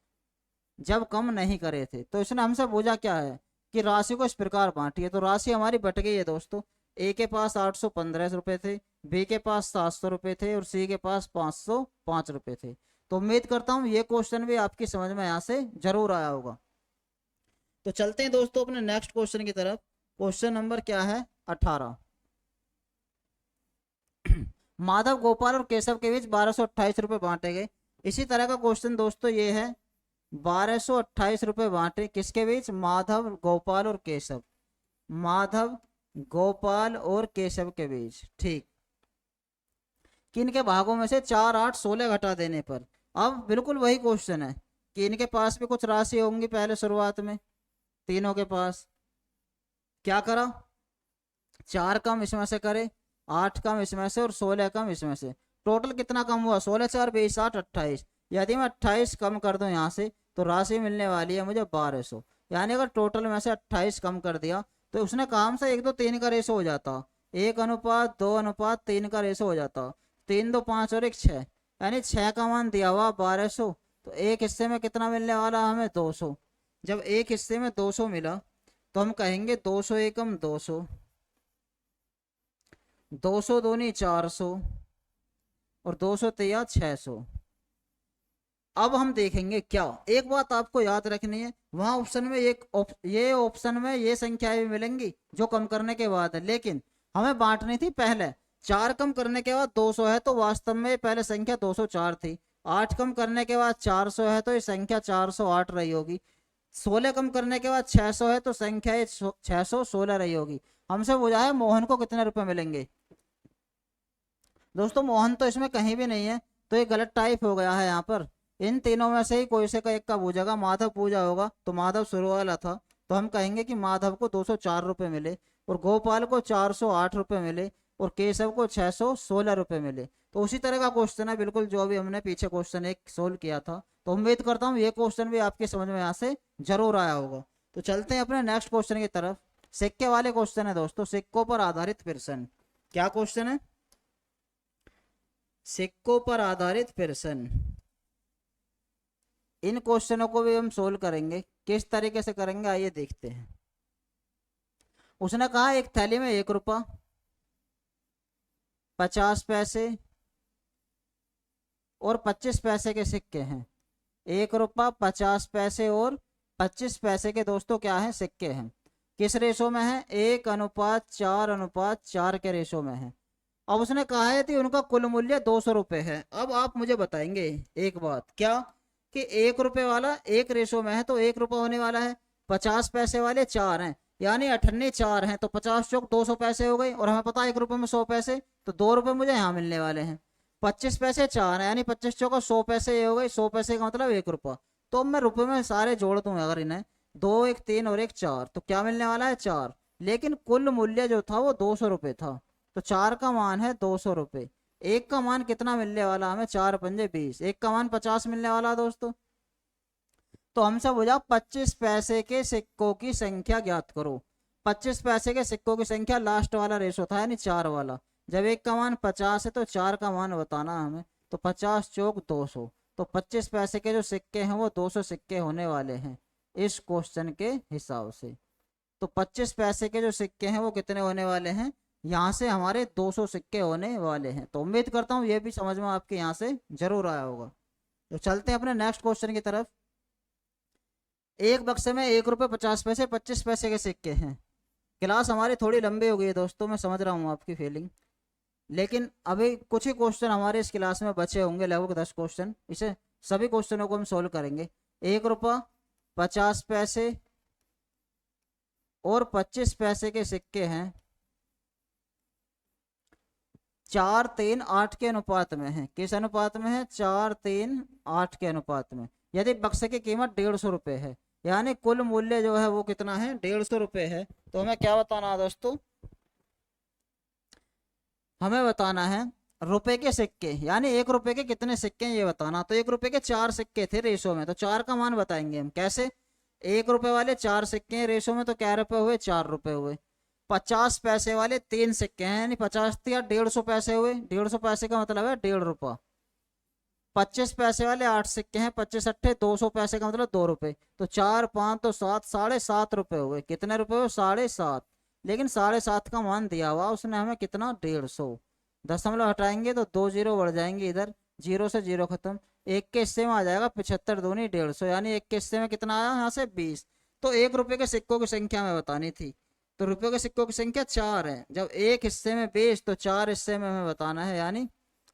जब कम नहीं करे थे। तो इसने हमसे पूछा क्या है कि राशि को इस प्रकार बांटिए। तो राशि हमारी बट गई है दोस्तों, ए के पास 815 रुपये थे, बी के पास 700 रुपये थे और सी के पास 505 रुपये थे। तो उम्मीद करता हूँ ये क्वेश्चन भी आपकी समझ में यहाँ से जरूर आया होगा। तो चलते हैं दोस्तों अपने नेक्स्ट क्वेश्चन की तरफ। क्वेश्चन नंबर क्या है, 18। माधव गोपाल और केशव के बीच 1228 रुपये बांटे गए। इसी तरह का क्वेश्चन दोस्तों ये है, 1228 रुपये बांटे किसके बीच, माधव गोपाल और केशव, माधव गोपाल और केशव के बीच। ठीक, किन के भागों में से 4 8 16 घटा देने पर। अब बिल्कुल वही क्वेश्चन है कि इनके पास भी कुछ राशि होंगी पहले शुरुआत में, तीनों के पास। क्या करा, 4 कम इसमें से करे, 8 कम इसमें से और 16 कम इसमें से। टोटल कितना कम हुआ, 16 4 20 8 28। यदि मैं 28 कम कर दूं यहाँ से तो राशि मिलने वाली है मुझे 1200। यानी अगर टोटल में से 28 कम कर दिया तो उसने कहा हमसे 1 2 3 का रेशो हो जाता, 1 अनुपात 2 अनुपात 3 का रेशो हो जाता, 3 2 5 और 1 6, यानी 6 का मान दिया हुआ 1200। तो एक हिस्से में कितना मिलने वाला हमें, 200। जब एक हिस्से में 200 मिला तो हम कहेंगे 200 एकम 200, 200 दूनी 400 और 200 तिया 600। अब हम देखेंगे क्या, एक बात आपको याद रखनी है, वहां ऑप्शन में ये ऑप्शन में ये संख्याएं भी मिलेंगी जो कम करने के बाद है, लेकिन हमें बांटनी थी पहले। 4 कम करने के बाद 200 है, तो वास्तव में पहले संख्या 204 थी। 8 कम करने के बाद 400 है, तो ये संख्या 408 रही होगी। 16 कम करने के बाद 600 है, तो संख्या ये 616 रही होगी। हमसे पूछा है मोहन को कितने रुपए मिलेंगे। दोस्तों मोहन तो इसमें कहीं भी नहीं है, तो ये गलत टाइप हो गया है यहाँ पर। इन तीनों में से ही कोई से का एक का पूछेगा। माधव पूजा होगा, तो माधव शुरू वाला था, तो हम कहेंगे कि माधव को 204 रुपये मिले, और गोपाल को 408 रुपये मिले, और केशव को 616 रुपये मिले। तो उसी तरह का क्वेश्चन है बिल्कुल जो अभी हमने पीछे क्वेश्चन एक सोल्व किया था। तो उम्मीद करता हूँ ये क्वेश्चन भी आपके समझ में यहाँ से जरूर आया होगा। तो चलते हैं अपने नेक्स्ट क्वेश्चन की तरफ। सिक्के वाले क्वेश्चन है दोस्तों, सिक्कों पर आधारित प्रश्न। क्या क्वेश्चन है? सिक्कों पर आधारित प्रश्न। इन क्वेश्चनों को भी हम सोल्व करेंगे, किस तरीके से करेंगे आइए देखते हैं। उसने कहा एक थैली में 1 रुपया, 50 पैसे और 25 पैसे के सिक्के हैं। 1 रुपया, 50 पैसे और 25 पैसे के दोस्तों क्या है, सिक्के हैं। किस रेशो में है? 1:4:4 के रेशो में है। अब उसने कहा है कि उनका कुल मूल्य 200 रुपये है। अब आप मुझे बताएंगे एक बात, क्या कि 1 रुपये वाला एक रेशो में है, तो 1 रुपया होने वाला है। 50 पैसे वाले 4 हैं, यानी 98 4 हैं, तो 50 चौक 200 पैसे हो गए, और हमें पता है 1 रुपये में 100 पैसे, तो 2 रुपये मुझे यहाँ मिलने वाले हैं। 25 पैसे 4 हैं, यानी 25 चौका 100 पैसे ये हो गए, 100 पैसे का मतलब 1 रुपया। तो अब मैं रुपये में सारे जोड़ दूँ अगर इन्हें, 2 1 3 और 1 4, तो क्या मिलने वाला है 4। लेकिन कुल मूल्य जो था वो 200 रुपये था, तो 4 का मान है 200 रुपये। 1 का मान कितना मिलने वाला हमें? 4 पंजे 20। 1 का मान 50 मिलने वाला दोस्तों। तो हमसे पूछा 25 पैसे के सिक्कों की संख्या ज्ञात करो। 25 पैसे के सिक्कों की संख्या, लास्ट वाला रेशो था यानी 4 वाला। जब 1 का मान 50 है तो 4 का मान बताना हमें, तो 50 चौक 200, तो 25 पैसे के जो सिक्के हैं वो 200 सिक्के होने वाले हैं इस क्वेश्चन के हिसाब से। तो 25 पैसे के जो सिक्के हैं वो कितने होने वाले हैं? यहाँ से हमारे 200 सिक्के होने वाले हैं। तो उम्मीद करता हूँ ये भी समझ में आपके यहाँ से जरूर आया होगा। तो चलते हैं अपने नेक्स्ट क्वेश्चन की तरफ। एक बक्से में 1 रुपये 50 पैसे 25 पैसे के सिक्के हैं। क्लास हमारी थोड़ी लंबी हो गई है दोस्तों, मैं समझ रहा हूँ आपकी फीलिंग, लेकिन अभी कुछ ही क्वेश्चन हमारे इस क्लास में बचे होंगे, लगभग 10 क्वेश्चन। इसे सभी क्वेश्चनों को हम सोल्व करेंगे। 1 रुपया 50 पैसे और 25 पैसे के सिक्के हैं, 4 3 8 के अनुपात में है। किस अनुपात में है? 4 3 8 के अनुपात में। यदि बक्से की कीमत 150 रुपये है, यानी कुल मूल्य जो है वो कितना है? 150 रुपये है। तो हमें क्या बताना है दोस्तों? हमें बताना है रुपए के सिक्के, यानी 1 रुपए के कितने सिक्के हैं ये बताना। तो 1 रुपए के 4 सिक्के थे रेशो में, तो 4 का मान बताएंगे हम कैसे। 1 रुपए वाले 4 सिक्के हैं रेशो में, तो क्या रुपए हुए? 4 रुपए हुए। 50 पैसे वाले 3 सिक्के हैं, यानी 50 या 150 पैसे हुए। 150 पैसे का मतलब है 1.5 रुपया। 25 पैसे वाले 8 सिक्के हैं, 25 अट्ठे 200 पैसे का मतलब 2 रुपए। तो 4 5 तो 7, 7.5 रुपए हुए। कितने रुपए हुए? 7.5। लेकिन 7.5 का मान दिया हुआ उसने हमें कितना? 150। दशमलव हटाएंगे तो 2 जीरो बढ़ जाएंगे, इधर जीरो से जीरो खत्म। एक के हिस्से में आ जाएगा 75 दूनी 150, यानी एक के हिस्से में कितना आया यहाँ से? 20। तो 1 रुपए के सिक्कों की संख्या हमें बतानी थी। तो रुपयों के सिक्कों की संख्या 4 है। जब एक हिस्से में 20 तो 4 हिस्से में हमें बताना है, यानी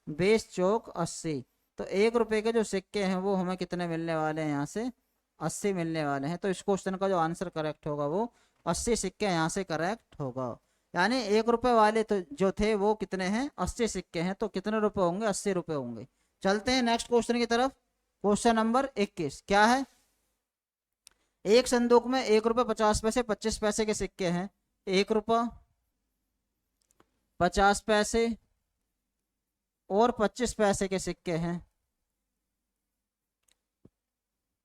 20 चौक 80। तो 1 रुपए के जो सिक्के हैं वो हमें कितने मिलने वाले हैं? यहाँ से 80 मिलने वाले हैं। तो इस क्वेश्चन का जो आंसर करेक्ट होगा वो 80 सिक्के यहाँ से करेक्ट होगा। यानी 1 रुपए वाले तो जो थे वो कितने हैं? 80 सिक्के हैं। तो कितने रुपए होंगे? 80 रुपए होंगे। चलते हैं नेक्स्ट क्वेश्चन की तरफ। क्वेश्चन नंबर 21 क्या है? एक संदूक में 1 रुपये 50 पैसे 25 पैसे के सिक्के हैं। 1 रुपया 50 पैसे और 25 पैसे के सिक्के हैं।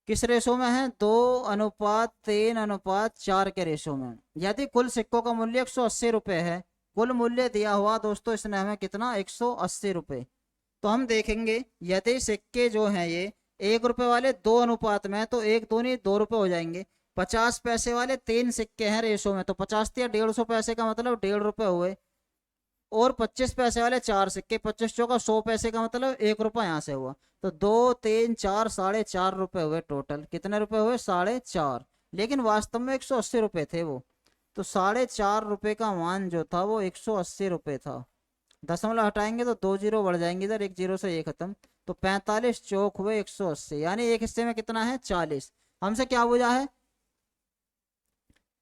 किस रेशो में है? 2:3:4 के रेशो में। यदि कुल सिक्कों का मूल्य 180 रुपये है, कुल मूल्य दिया हुआ दोस्तों इसने हमें कितना? 180 रुपये। तो हम देखेंगे यदि सिक्के जो हैं ये 1 रुपये वाले 2 अनुपात में है, तो 1 दूनी 2 रुपये हो जाएंगे। 50 पैसे वाले 3 सिक्के हैं रेशो में, तो 50 या 150 पैसे का मतलब 1.5 रुपये हुए। और 25 पैसे वाले 4 सिक्के, 25 चौका 100 पैसे का मतलब 1 रुपया यहाँ से हुआ। तो 2 3 4 4.5 रुपए हुए टोटल। कितने रुपए हुए? 4.5। लेकिन वास्तव में 180 रुपए थे वो। तो 4.5 रुपए का मान जो था वो 180 रुपए था। दशमलव हटाएंगे तो 2 जीरो बढ़ जाएंगे इधर, 1 जीरो से ये खत्म। तो 45 चौक हुए 180, यानी एक हिस्से में कितना है? 40। हमसे क्या पूछा है?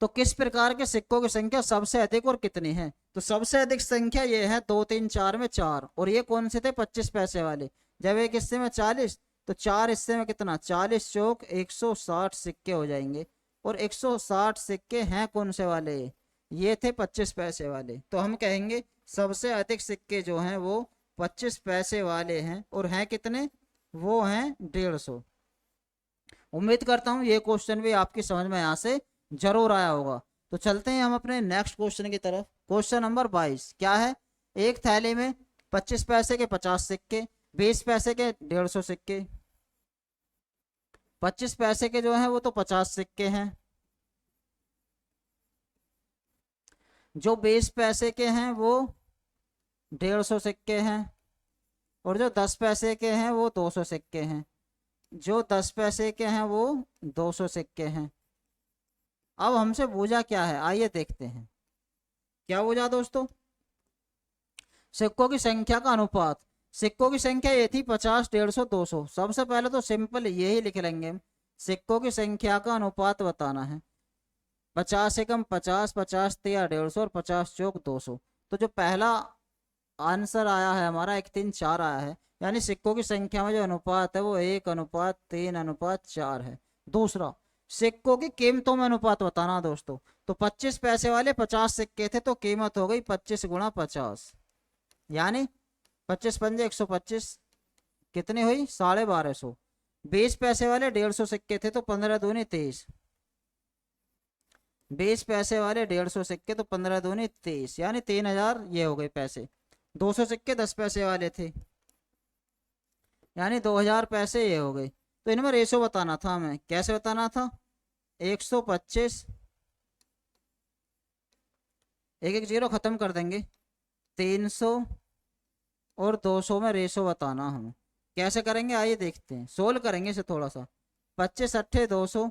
तो किस प्रकार के सिक्कों की संख्या सबसे अधिक और कितनी है? तो सबसे अधिक संख्या ये है 2 3 4 में 4। और ये कौन से थे? 25 पैसे वाले। जब एक हिस्से में 40, तो 4 हिस्से में कितना? 40 चौक 160 सिक्के हो जाएंगे। और 160 सिक्के हैं कौन से वाले? ये थे 25 पैसे वाले। तो हम कहेंगे सबसे अधिक सिक्के जो हैं वो 25 पैसे वाले हैं। और हैं कितने? वो हैं 150। उम्मीद करता हूँ ये क्वेश्चन भी आपकी समझ में यहाँ से जरूर आया होगा। तो चलते हैं हम अपने नेक्स्ट क्वेश्चन की तरफ। क्वेश्चन नंबर 22 क्या है? एक थैली में 25 पैसे के 50 सिक्के, 20 पैसे के 150 सिक्के। 25 पैसे के जो हैं वो तो 50 सिक्के हैं, जो 20 पैसे के हैं वो 150 सिक्के हैं, और जो 10 पैसे के हैं वो 200 सिक्के हैं। जो 10 पैसे के हैं वो 200 सिक्के हैं। अब हमसे पूछा क्या है? आइए देखते हैं क्या पूछा दोस्तों। सिक्कों की संख्या का अनुपात। सिक्कों की संख्या ये थी 50 150 200। सबसे पहले तो सिंपल यही लिख लेंगे हम, सिक्कों की संख्या का अनुपात बताना है। 50 एकम 50, 50 तिया 150 और 50 चौक 200। तो जो पहला आंसर आया है हमारा 1 3 4 आया है, यानी सिक्कों की संख्या में जो अनुपात है वो 1:3:4 है। दूसरा, सिक्कों की कीमतों में अनुपात बताना दोस्तों। तो 25 पैसे वाले 50 सिक्के थे, तो कीमत हो गई 25 गुणा 50, यानी 25 पंजे 125, कितनी हुई? 1250। 20 पैसे वाले 150 सिक्के थे, तो 15 दूनी 23। 20 पैसे वाले 150 सिक्के, तो 15 दूनी 23, यानी 3000 ये हो गए पैसे। 200 सिक्के 10 पैसे वाले थे, यानी 2000 पैसे ये हो गए। तो इनमें रेशो बताना था हमें। कैसे बताना था? 125, एक एक जीरो खत्म कर देंगे, 300 और 200 में रेशो बताना हमें। कैसे करेंगे आइए देखते हैं, सोल्व करेंगे इसे थोड़ा सा। 25 अट्ठे 200,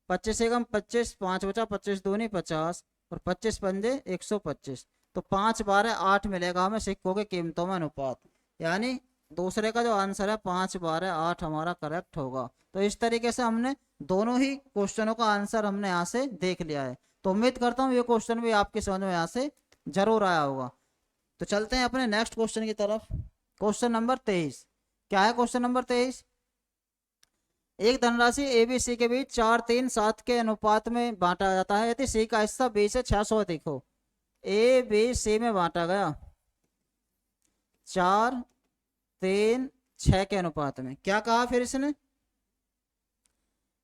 25 एकम 25, 5 बचा, 25 दूनी 50 और 25 पंजे 125। तो 5 12 8 मिलेगा हमें सिक्कों के कीमतों में अनुपात, यानी दूसरे का जो आंसर है 5 12 8 हमारा करेक्ट होगा। तो इस तरीके से हमने दोनों ही क्वेश्चनों का आंसर हमने यहाँ से देख लिया है। तो उम्मीद करता हूँ ये क्वेश्चन भी आपकी समझ में यहाँ से जरूर आया होगा। तो चलते हैं अपने नेक्स्ट क्वेश्चन की तरफ। क्वेश्चन नंबर 23 क्या है? क्वेश्चन नंबर 23, एक धनराशि ए बी सी के बीच 4 3 7 के अनुपात में बांटा जाता है यदि सी का हिस्सा बी से 600 अधिक हो। ए बी सी में बांटा गया 4 3 6 के अनुपात में। क्या कहा फिर इसने?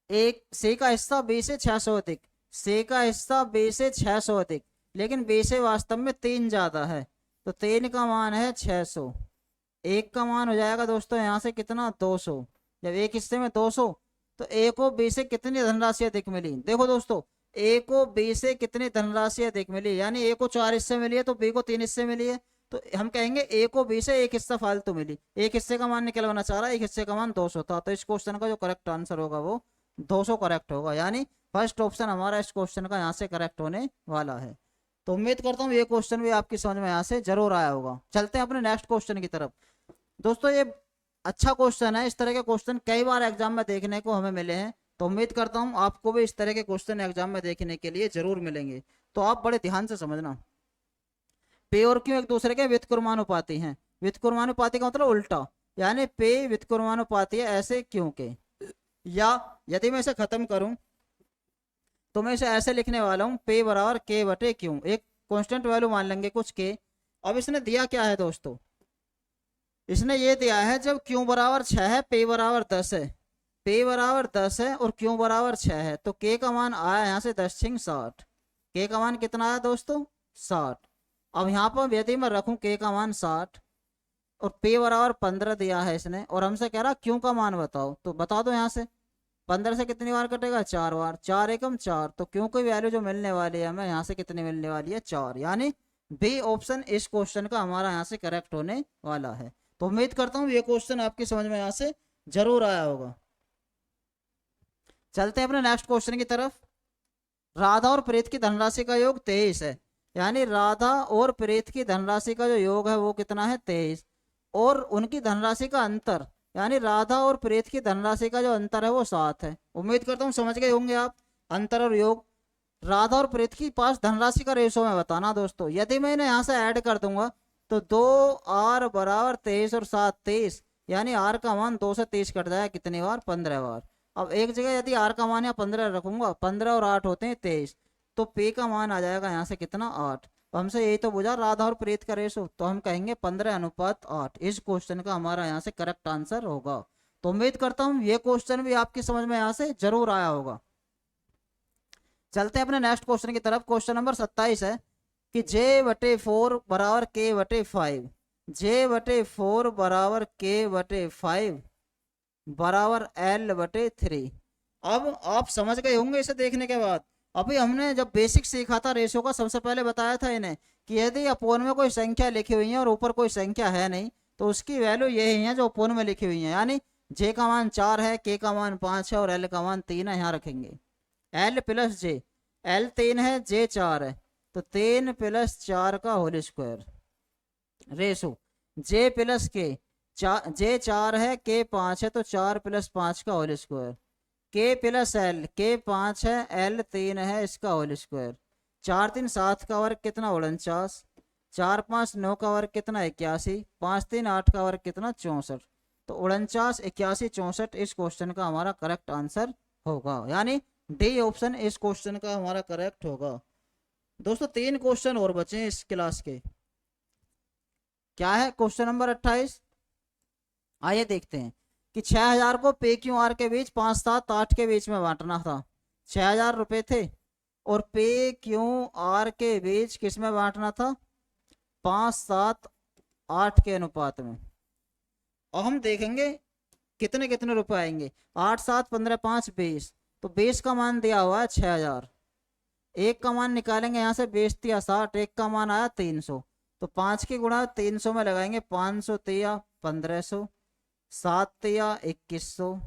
एक सी का हिस्सा बी से 600 अधिक, सी का हिस्सा बी से 600 अधिक, लेकिन बी से वास्तव में 3 ज्यादा है। तो 3 का मान है 600, एक का मान हो जाएगा दोस्तों यहाँ से कितना? 200। जब एक हिस्से में 200, तो ए को बी से कितनी धनराशि अधिक मिली? देखो दोस्तों, ए को बी से कितनी धनराशि अधिक मिली, यानी ए को 4 हिस्से मिली है तो बी को 3 हिस्से मिली है। तो हम कहेंगे ए को बी से एक हिस्सा फालतू मिली। एक हिस्से का मान निकलवाना चाह रहा है, एक हिस्से का मान 200 था। तो इस क्वेश्चन का जो करेक्ट आंसर होगा वो 200 करेक्ट होगा, यानी फर्स्ट ऑप्शन हमारा इस क्वेश्चन का यहाँ से करेक्ट होने वाला है। तो उम्मीद करता हूँ ये क्वेश्चन भी आपकी समझ में यहाँ से जरूर आया होगा। चलते हैं अपने नेक्स्ट क्वेश्चन की तरफ। दोस्तों ये अच्छा क्वेश्चन है, इस तरह के क्वेश्चन कई बार एग्जाम में देखने को हमें मिले हैं। तो उम्मीद करता हूँ आपको भी इस तरह के क्वेश्चन एग्जाम में देखने के लिए जरूर मिलेंगे। तो आप बड़े ध्यान से समझना। पे और क्यू एक दूसरे के व्युत्क्रमानुपाती हैं। व्युत्क्रमानुपाती का मतलब उल्टा, यानी पे व्युत्क्रमानुपाती है ऐसे क्यों के। या यदि मैं इसे खत्म करूं तो मैं इसे ऐसे लिखने वाला हूं, पे बराबर के बटे क्यू। एक कांस्टेंट वैल्यू मान लेंगे कुछ के। अब इसने दिया क्या है दोस्तों? इसने ये दिया है जब क्यू बराबर 6 है, पे बराबर 10 है, पे बराबर 10 है और क्यू बराबर 6 है। तो के का मान आया यहाँ से 10 6 60। के का मान कितना आया दोस्तों? 60। अब यहाँ पर यदि मैं रखूं के का मान 60 और पे बराबर 15 दिया है इसने, और हमसे कह रहा क्यू का मान बताओ, तो बता दो यहाँ से 15 से कितनी बार कटेगा? 4 बार। 4 एकम 4। तो क्यू की वैल्यू जो मिलने वाली है हमें यहाँ से कितनी मिलने वाली है? 4, यानी बी ऑप्शन इस क्वेश्चन का हमारा यहाँ से करेक्ट होने वाला है। तो उम्मीद करता हूँ ये क्वेश्चन आपकी समझ में यहाँ से जरूर आया होगा। चलते हैं अपने नेक्स्ट क्वेश्चन की तरफ। राधा और प्रीत की धनराशि का योग 23 है, यानी राधा और प्रीत की धनराशि का जो योग है वो कितना है 23, और उनकी धनराशि का अंतर यानी राधा और प्रीत की धनराशि का जो अंतर है वो 7 है। उम्मीद करता हूँ समझ गए होंगे आप अंतर और योग। राधा और प्रीत की पास धनराशि का रेशो में बताना दोस्तों। यदि मैं इन्हें यहाँ से ऐड कर दूंगा तो 2 आर बराबर 23 और 7 23, यानी आर का मान 2 से 23 कट जाएगा कितनी बार 15 बार। अब एक जगह यदि आर का मान यहाँ 15 रखूंगा, 15 और 8 होते हैं 23, तो पे का मान आ जाएगा यहाँ से कितना 8। तो हमसे यही तो बुझा राधा और प्रीत का रेशो, तो हम कहेंगे 15:8। इस क्वेश्चन का हमारा यहाँ से करेक्ट आंसर होगा। तो उम्मीद करता हूँ ये क्वेश्चन भी आपकी समझ में यहाँ से जरूर आया होगा। चलते हैं अपने नेक्स्ट क्वेश्चन की तरफ। क्वेश्चन नंबर 27 है कि J/4 बराबर K/5, J/4 बराबर K/5 बराबर L/3। अब आप समझ गए होंगे इसे देखने के बाद। अभी हमने जब बेसिक सीखा था रेशो का, सबसे पहले बताया था इन्हें कि यदि अपोन में कोई संख्या लिखी हुई है और ऊपर कोई संख्या है नहीं तो उसकी वैल्यू यही है जो अपोन में लिखी हुई है, यानी J का मान 4 है, K का मान 5 है और L का मान 3 है। यहाँ रखेंगे L प्लस J, L 3 है J 4 है, तो 3 + 4 का whole square ratio J plus K, J 4 है K 5 है, तो 4 + 5 का whole square. K plus L, K 5 है L 3 है, इसका होल स्क्वायर। 4 3 7 का वर्ग कितना 49, 4 5 9 का वर्ग कितना 81, 5 3 8 का वर्ग कितना 64। तो 49 81 64 इस क्वेश्चन का हमारा करेक्ट आंसर होगा, यानी डी ऑप्शन इस क्वेश्चन का हमारा करेक्ट होगा। दोस्तों 3 क्वेश्चन और बचे हैं इस क्लास के। क्या है क्वेश्चन नंबर 28, आइए देखते हैं कि 6000 को पे क्यू आर के बीच 5 7 8 के बीच में बांटना था। 6000 रुपए थे और पे क्यू आर के बीच किस में बांटना था 5 7 8 के अनुपात में। और हम देखेंगे कितने कितने रुपए आएंगे। 8 7 15 5 20, तो 20 का मान दिया हुआ है 6000, एक का मान निकालेंगे यहाँ से 20 तिया 60, एक का मान आया 300, तो 5 की गुणा 300 में लगाएंगे 500 तिया 1500, 7 तिया 2100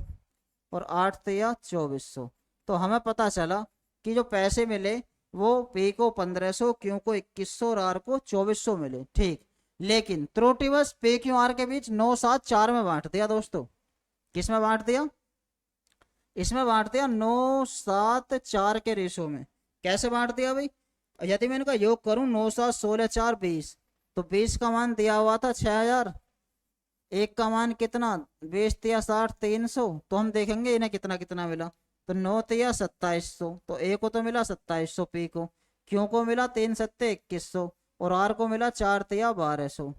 और 8 तिया 2400। तो हमें पता चला कि जो पैसे मिले वो पे को 1500, क्यू को 2100 और आर को 2400 मिले। ठीक, लेकिन त्रुटिवश पे क्यू आर के बीच 9 7 4 में बांट दिया दोस्तों। किस में बांट दिया, इसमें बांट दिया 9 7 4 के रेशो में। कैसे बांट दिया भाई, यदि मैं इनका योग करूं 9 7 16 4 20, तो 20 का मान दिया हुआ था 6000, एक का मान कितना 20 तिया 60 300, तो हम देखेंगे इन्हें कितना कितना मिला। तो 9 तिया 2700, तो ए को तो मिला 2700, पी को, क्यों को मिला 3 7 2100 और आर को मिला 4 तिया 1200।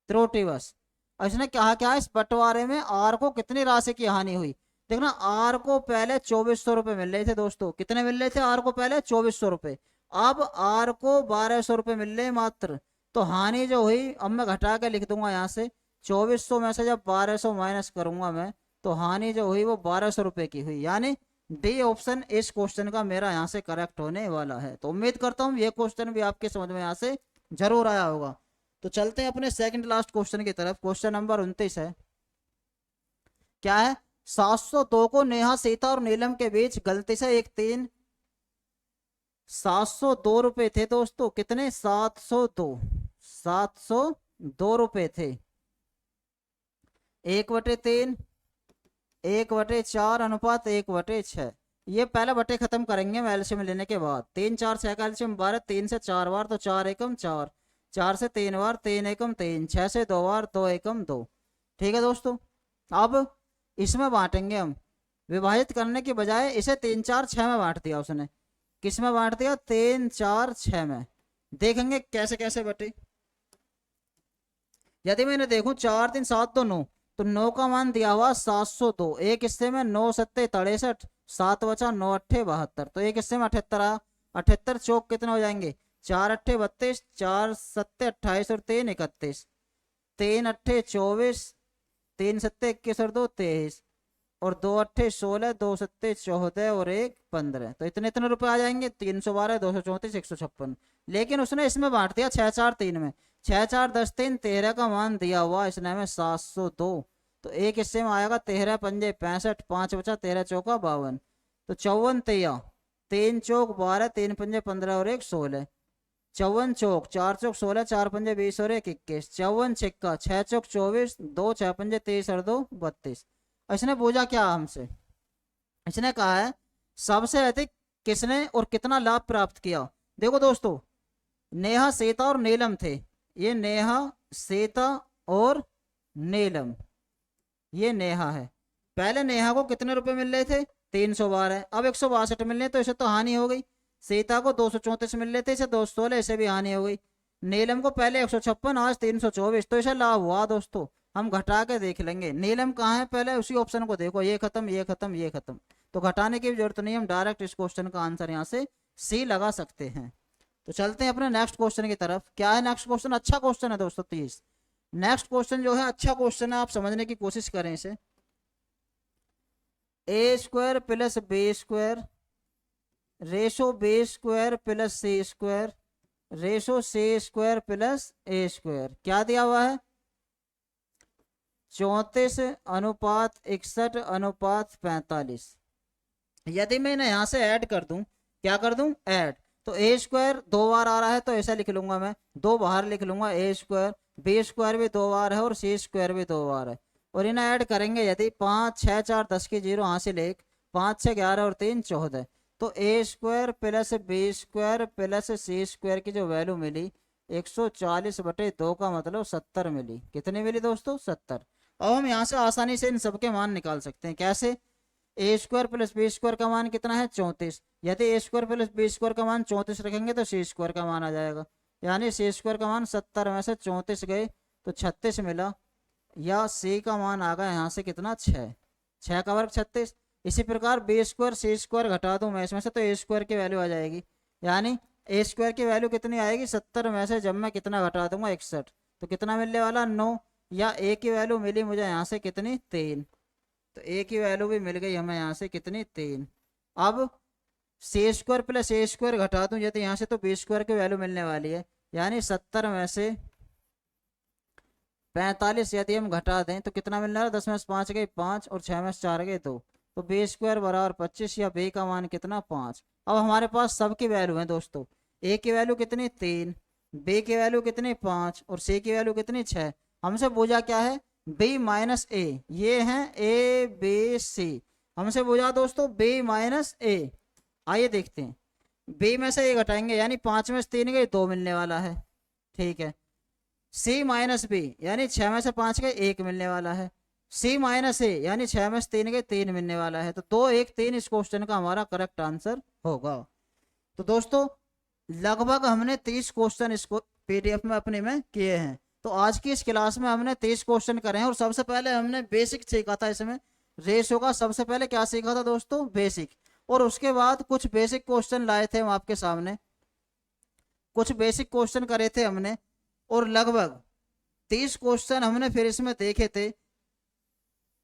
त्रुटिवश इसने कहा क्या इस बंटवारे में आर को कितनी राशि की हानि हुई। देखना आर को पहले 2400 रुपए मिल रहे थे दोस्तों। कितने मिल रहे थे आर को पहले 2400 रुपए, अब आर को 1200 रुपए मिल रहे मात्र। तो हानि जो हुई अब मैं घटा के लिख दूंगा यहाँ से 2400 में से जब 1200 माइनस करूंगा मैं, तो हानि जो हुई वो 1200 रुपए की हुई, यानी डी ऑप्शन इस क्वेश्चन का मेरा यहाँ से करेक्ट होने वाला है। तो उम्मीद करता हूँ ये क्वेश्चन भी आपके समझ में यहाँ से जरूर आया होगा। तो चलते हैं अपने सेकंड लास्ट क्वेश्चन की तरफ। क्वेश्चन नंबर 29 है, क्या है 702 को नेहा सीता और नीलम के बीच गलती से एक 702 रुपए थे दोस्तों। कितने 702 रुपए थे। 1/3 1/4 अनुपात 1/6। ये पहले बटे खत्म करेंगे हम एलसीएम लेने के बाद। 3 4 6 का एलसीएम 12, 3 से 4 बार तो 4 एकम 4, 4 से 3 बार 3 एकम 3, 6 से 2 बार 2 एकम 2। ठीक है दोस्तों, अब इसमें बांटेंगे हम। विभाजित करने की बजाय इसे 3 4 6 में बांट दिया उसने। किस में बांट दिया 3 4 6 में। देखेंगे कैसे कैसे बटे। यदि मैं इन्हें देखूं 4 3 7 2 9, तो 9 का मान दिया हुआ 702। एक हिस्से में 9 7 63, 7 बचा 9 8 72, तो एक हिस्से में 78 आया। 78 चौक कितने हो जाएंगे 4 8 32, 4 7 28 और 3 31, 3 8 24, 3 7 21 और 2 23, और 2 8 16, 2 7 14 और 1 15, तो इतने इतने रुपए आ जाएंगे। 312, 234, 156। लेकिन उसने इसमें बांट दिया 6 4 3 में। 6 4 10 3 13 का मान दिया हुआ इसने हमें 702। तो एक हिस्से में आएगा 13 पंजे 65, 5 बचा 13 चौका 52। तो 54 तिया 3 चौक 12, 3 पंजे 15 और 1 16। 54 चौक 4 चौक 16, 4 पंजे 20 और 1 21। 54 छिक्का 6 चौक 24, 2 6 पंजे 23 और 2 32। इसने पूछा क्या हमसे, इसने कहा है सबसे अधिक किसने और कितना लाभ प्राप्त किया। देखो दोस्तों, नेहा सीता और नीलम थे। ये नेहा सीता और नीलम, ये नेहा है। पहले नेहा को कितने रुपए मिल रहे थे, 312। अब 162 मिल रहे, तो इसे तो हानि हो गई। सीता को 234 मिल रहे थे, इसे 216, इसे भी हानि हो गई। नीलम को पहले 156, आज 324, तो इसे लाभ हुआ दोस्तों। हम घटा के देख लेंगे नीलम कहाँ है, पहले उसी ऑप्शन को देखो, ये खत्म ये खत्म ये खत्म, तो घटाने की भी जरूरत नहीं, हम डायरेक्ट इस क्वेश्चन का आंसर यहाँ से सी लगा सकते हैं। तो चलते हैं अपने नेक्स्ट क्वेश्चन की तरफ। क्या है नेक्स्ट क्वेश्चन, अच्छा क्वेश्चन है दोस्तों 30। नेक्स्ट क्वेश्चन जो है अच्छा क्वेश्चन है, आप समझने की कोशिश करें इसे। A square plus B square ratio B square plus C square ratio C square plus A square, क्या दिया हुआ है, 34:61:45। यदि मैं इन्हें यहाँ से ऐड कर दूं, क्या कर दूं, ऐड, तो ए स्क्वायर 2 बार आ रहा है, तो ऐसा लिख लूंगा मैं, 2 बाहर लिख लूंगा ए स्क्वायर, बी स्क्वायर भी 2 बार है और सी स्क्वायर भी 2 बार है। और इन्हें ऐड करेंगे यदि 5 6 4 10 की 0 हासिल 1, 5 6 11 और 3 14, तो A square plus B square plus C square की जो वैल्यू मिली 140/2 का मतलब 70 मिली। कितनी मिली दोस्तों, 70। अब हम यहाँ से आसानी से इन सबके मान निकाल सकते हैं। कैसे, ए स्क्वायर प्लस बी स्क्वायर का मान कितना है, 34। यदि ए स्क्वायर प्लस बी स्क्वायर का मान 34 रखेंगे तो सी स्क्वायर का मान आ जाएगा, यानी सी स्क्वायर का मान 70 में से 34 गए तो 36 मिला, या सी का मान आ गया यहाँ से कितना, 6, 6 का वर्ग 36। इसी प्रकार बी स्क्वायर सी स्क्वायर घटा दूं मैं इसमें से, तो ए स्क्वायर की वैल्यू आ जाएगी, यानी ए स्क्वायर की वैल्यू कितनी आएगी, 70 में से जब मैं कितना घटा दूंगा 61, तो कितना मिलने वाला 9, या ए की वैल्यू मिली मुझे यहाँ से कितनी, 3, तो ए की वैल्यू भी मिल गई हमें यहाँ से कितनी, 3। अब सी स्क्वायर प्लस ए स्क्वायर घटा दूं यदि यहाँ से, तो बी स्क्वायर की वैल्यू मिलने वाली है, यानी 70 में से 45 यदि हम घटा दें तो कितना मिल रहा है, 10 में से 5 गए 5 और 6 में से 4 गए 2, तो बी स्क्वायर बराबर 25, या बी का मान कितना, 5। अब हमारे पास सब की वैल्यू है दोस्तों, ए की वैल्यू कितनी, 3, बी की वैल्यू कितनी, 5 और सी की वैल्यू कितनी, 6। हमसे पूछा क्या है, बी माइनस ए, ये है ए बी सी, हमसे पूछा दोस्तों बी माइनस ए। आइए देखते हैं, बी में से ए घटाएंगे यानी 5 में से 3 गए 2 मिलने वाला है, ठीक है। सी माइनस बी यानी 6 में से 5 गए 1 मिलने वाला है। सी माइनस ए यानी 6 में से 3 गए 3 मिलने वाला है, तो 2 1 3 इस क्वेश्चन का हमारा करेक्ट आंसर होगा। तो दोस्तों लगभग हमने 30 क्वेश्चन इसको पीडीएफ में अपने में किए हैं। तो आज की इस क्लास में हमने 30 क्वेश्चन करे हैं, और सबसे पहले हमने बेसिक सीखा था। इसमें रेशो का सबसे पहले क्या सीखा था दोस्तों, बेसिक, और उसके बाद कुछ बेसिक क्वेश्चन लाए थे हम आपके सामने, कुछ बेसिक क्वेश्चन करे थे हमने, और लगभग 30 क्वेश्चन हमने फिर इसमें देखे थे।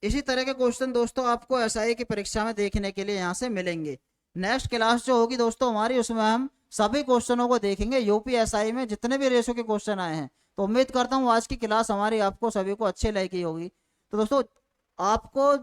इसी तरह के क्वेश्चन दोस्तों आपको एसआई की परीक्षा में देखने के लिए यहाँ से मिलेंगे। नेक्स्ट क्लास जो होगी दोस्तों हमारी, उसमें हम सभी क्वेश्चनों को देखेंगे, यूपीएसआई में जितने भी रेशो के क्वेश्चन आए हैं। तो उम्मीद करता हूँ आज की क्लास हमारी आपको सभी को अच्छे लगी होगी। तो दोस्तों आपको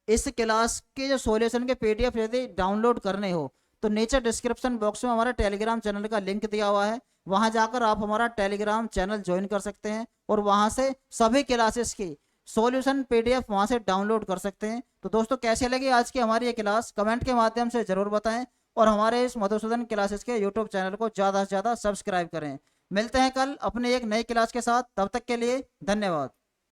इस क्लास के जो सॉल्यूशन के पीडीएफ यदि डाउनलोड करने हो तो नीचे डिस्क्रिप्शन बॉक्स में हमारा टेलीग्राम चैनल का लिंक दिया हुआ है, वहां जाकर आप हमारा टेलीग्राम चैनल ज्वाइन कर सकते हैं, और वहां से सभी क्लासेस की सॉल्यूशन पीडीएफ वहां से डाउनलोड कर सकते हैं। तो दोस्तों कैसे लगी आज की हमारी ये क्लास, कमेंट के माध्यम से जरूर बताएं, और हमारे इस मधुसूदन क्लासेस के यूट्यूब चैनल को ज़्यादा से ज़्यादा सब्सक्राइब करें। मिलते हैं कल अपने एक नई क्लास के साथ, तब तक के लिए धन्यवाद।